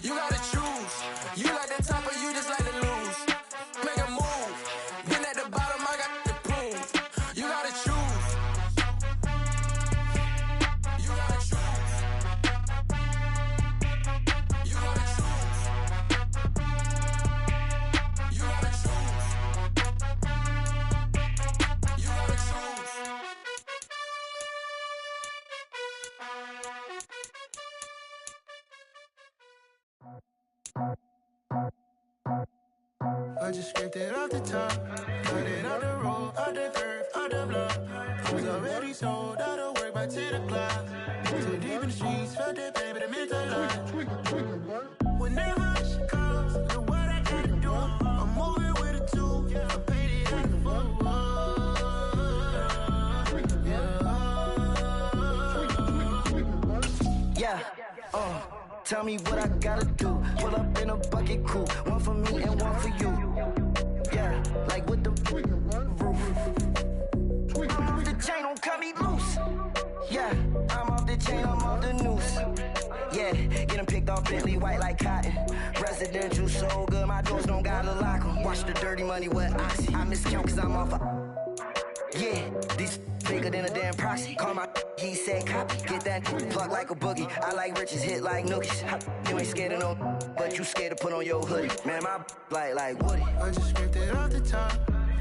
Speaker 12: You gotta choose. You like the top or you just like to lose. Make a move. Been at the bottom, I got the prove. You gotta choose. You gotta choose. You gotta choose. You gotta choose. You gotta choose.
Speaker 11: I just scraped it off the top, cut it out the road, out the curve, out the block. I was already sold, out of work by 10 o'clock. Too deep in the streets, felt that pain, but it meant a lot. Whenever she calls, the what I gotta do, I'm moving with a two. I paid it out the full.
Speaker 13: Yeah, tell me what I gotta do. Pull up in a bucket coupe, one for me and one for you. Yeah, like with the roof. I'm off the chain, don't cut me loose. Yeah, I'm off the chain, I'm off the noose. Yeah, getting picked off Bentley white like cotton. Residential so good, my doors don't gotta lock 'em. Watch the dirty money with oxy. I miscount cause I'm off yeah, these bigger than a damn proxy. Call my he said copy. Get that plug like a boogie. I like riches, hit like nookies. You ain't scared of no, but you scared to put on your hoodie. Man, my like Woody.
Speaker 11: I just scraped it off the top,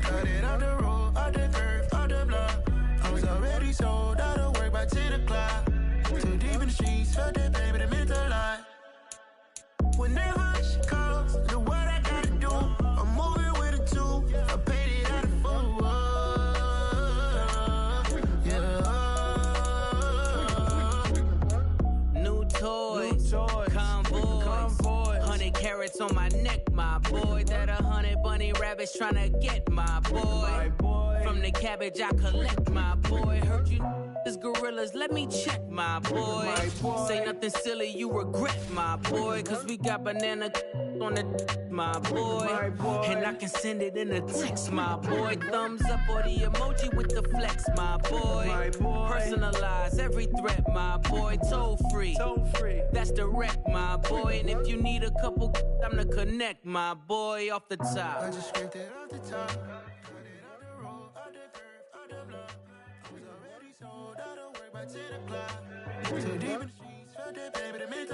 Speaker 11: cut it out the road, out the curve, out the block. I was already sold, out of work by 10 o'clock. Too deep in the streets, felt that pain, but it meant a lot. Whenever she calls, the what I gotta do, I'm moving with a two. I paid it out of full.
Speaker 14: Convoy, 100 carats on my neck, my boy. That 100 bunny rabbits tryna get my boy. From the cabbage I collect, my boy. Heard you is gorillas, let me check, my boy. Say nothing silly, you regret, my boy. Cause we got banana on the my boy. And I can send it in a text, my boy. Thumbs up or the emoji with the flex, my boy. Personalize every threat, my boy. Toll free, that's direct, my boy. And if you need a couple, I'm to connect, my boy. Off the top,
Speaker 11: I just scraped it off the top, cut it out the road, out the curve, out the block. I was already sold, out of work by 10 o'clock. Too deep in the streets, felt that pain, but it meant a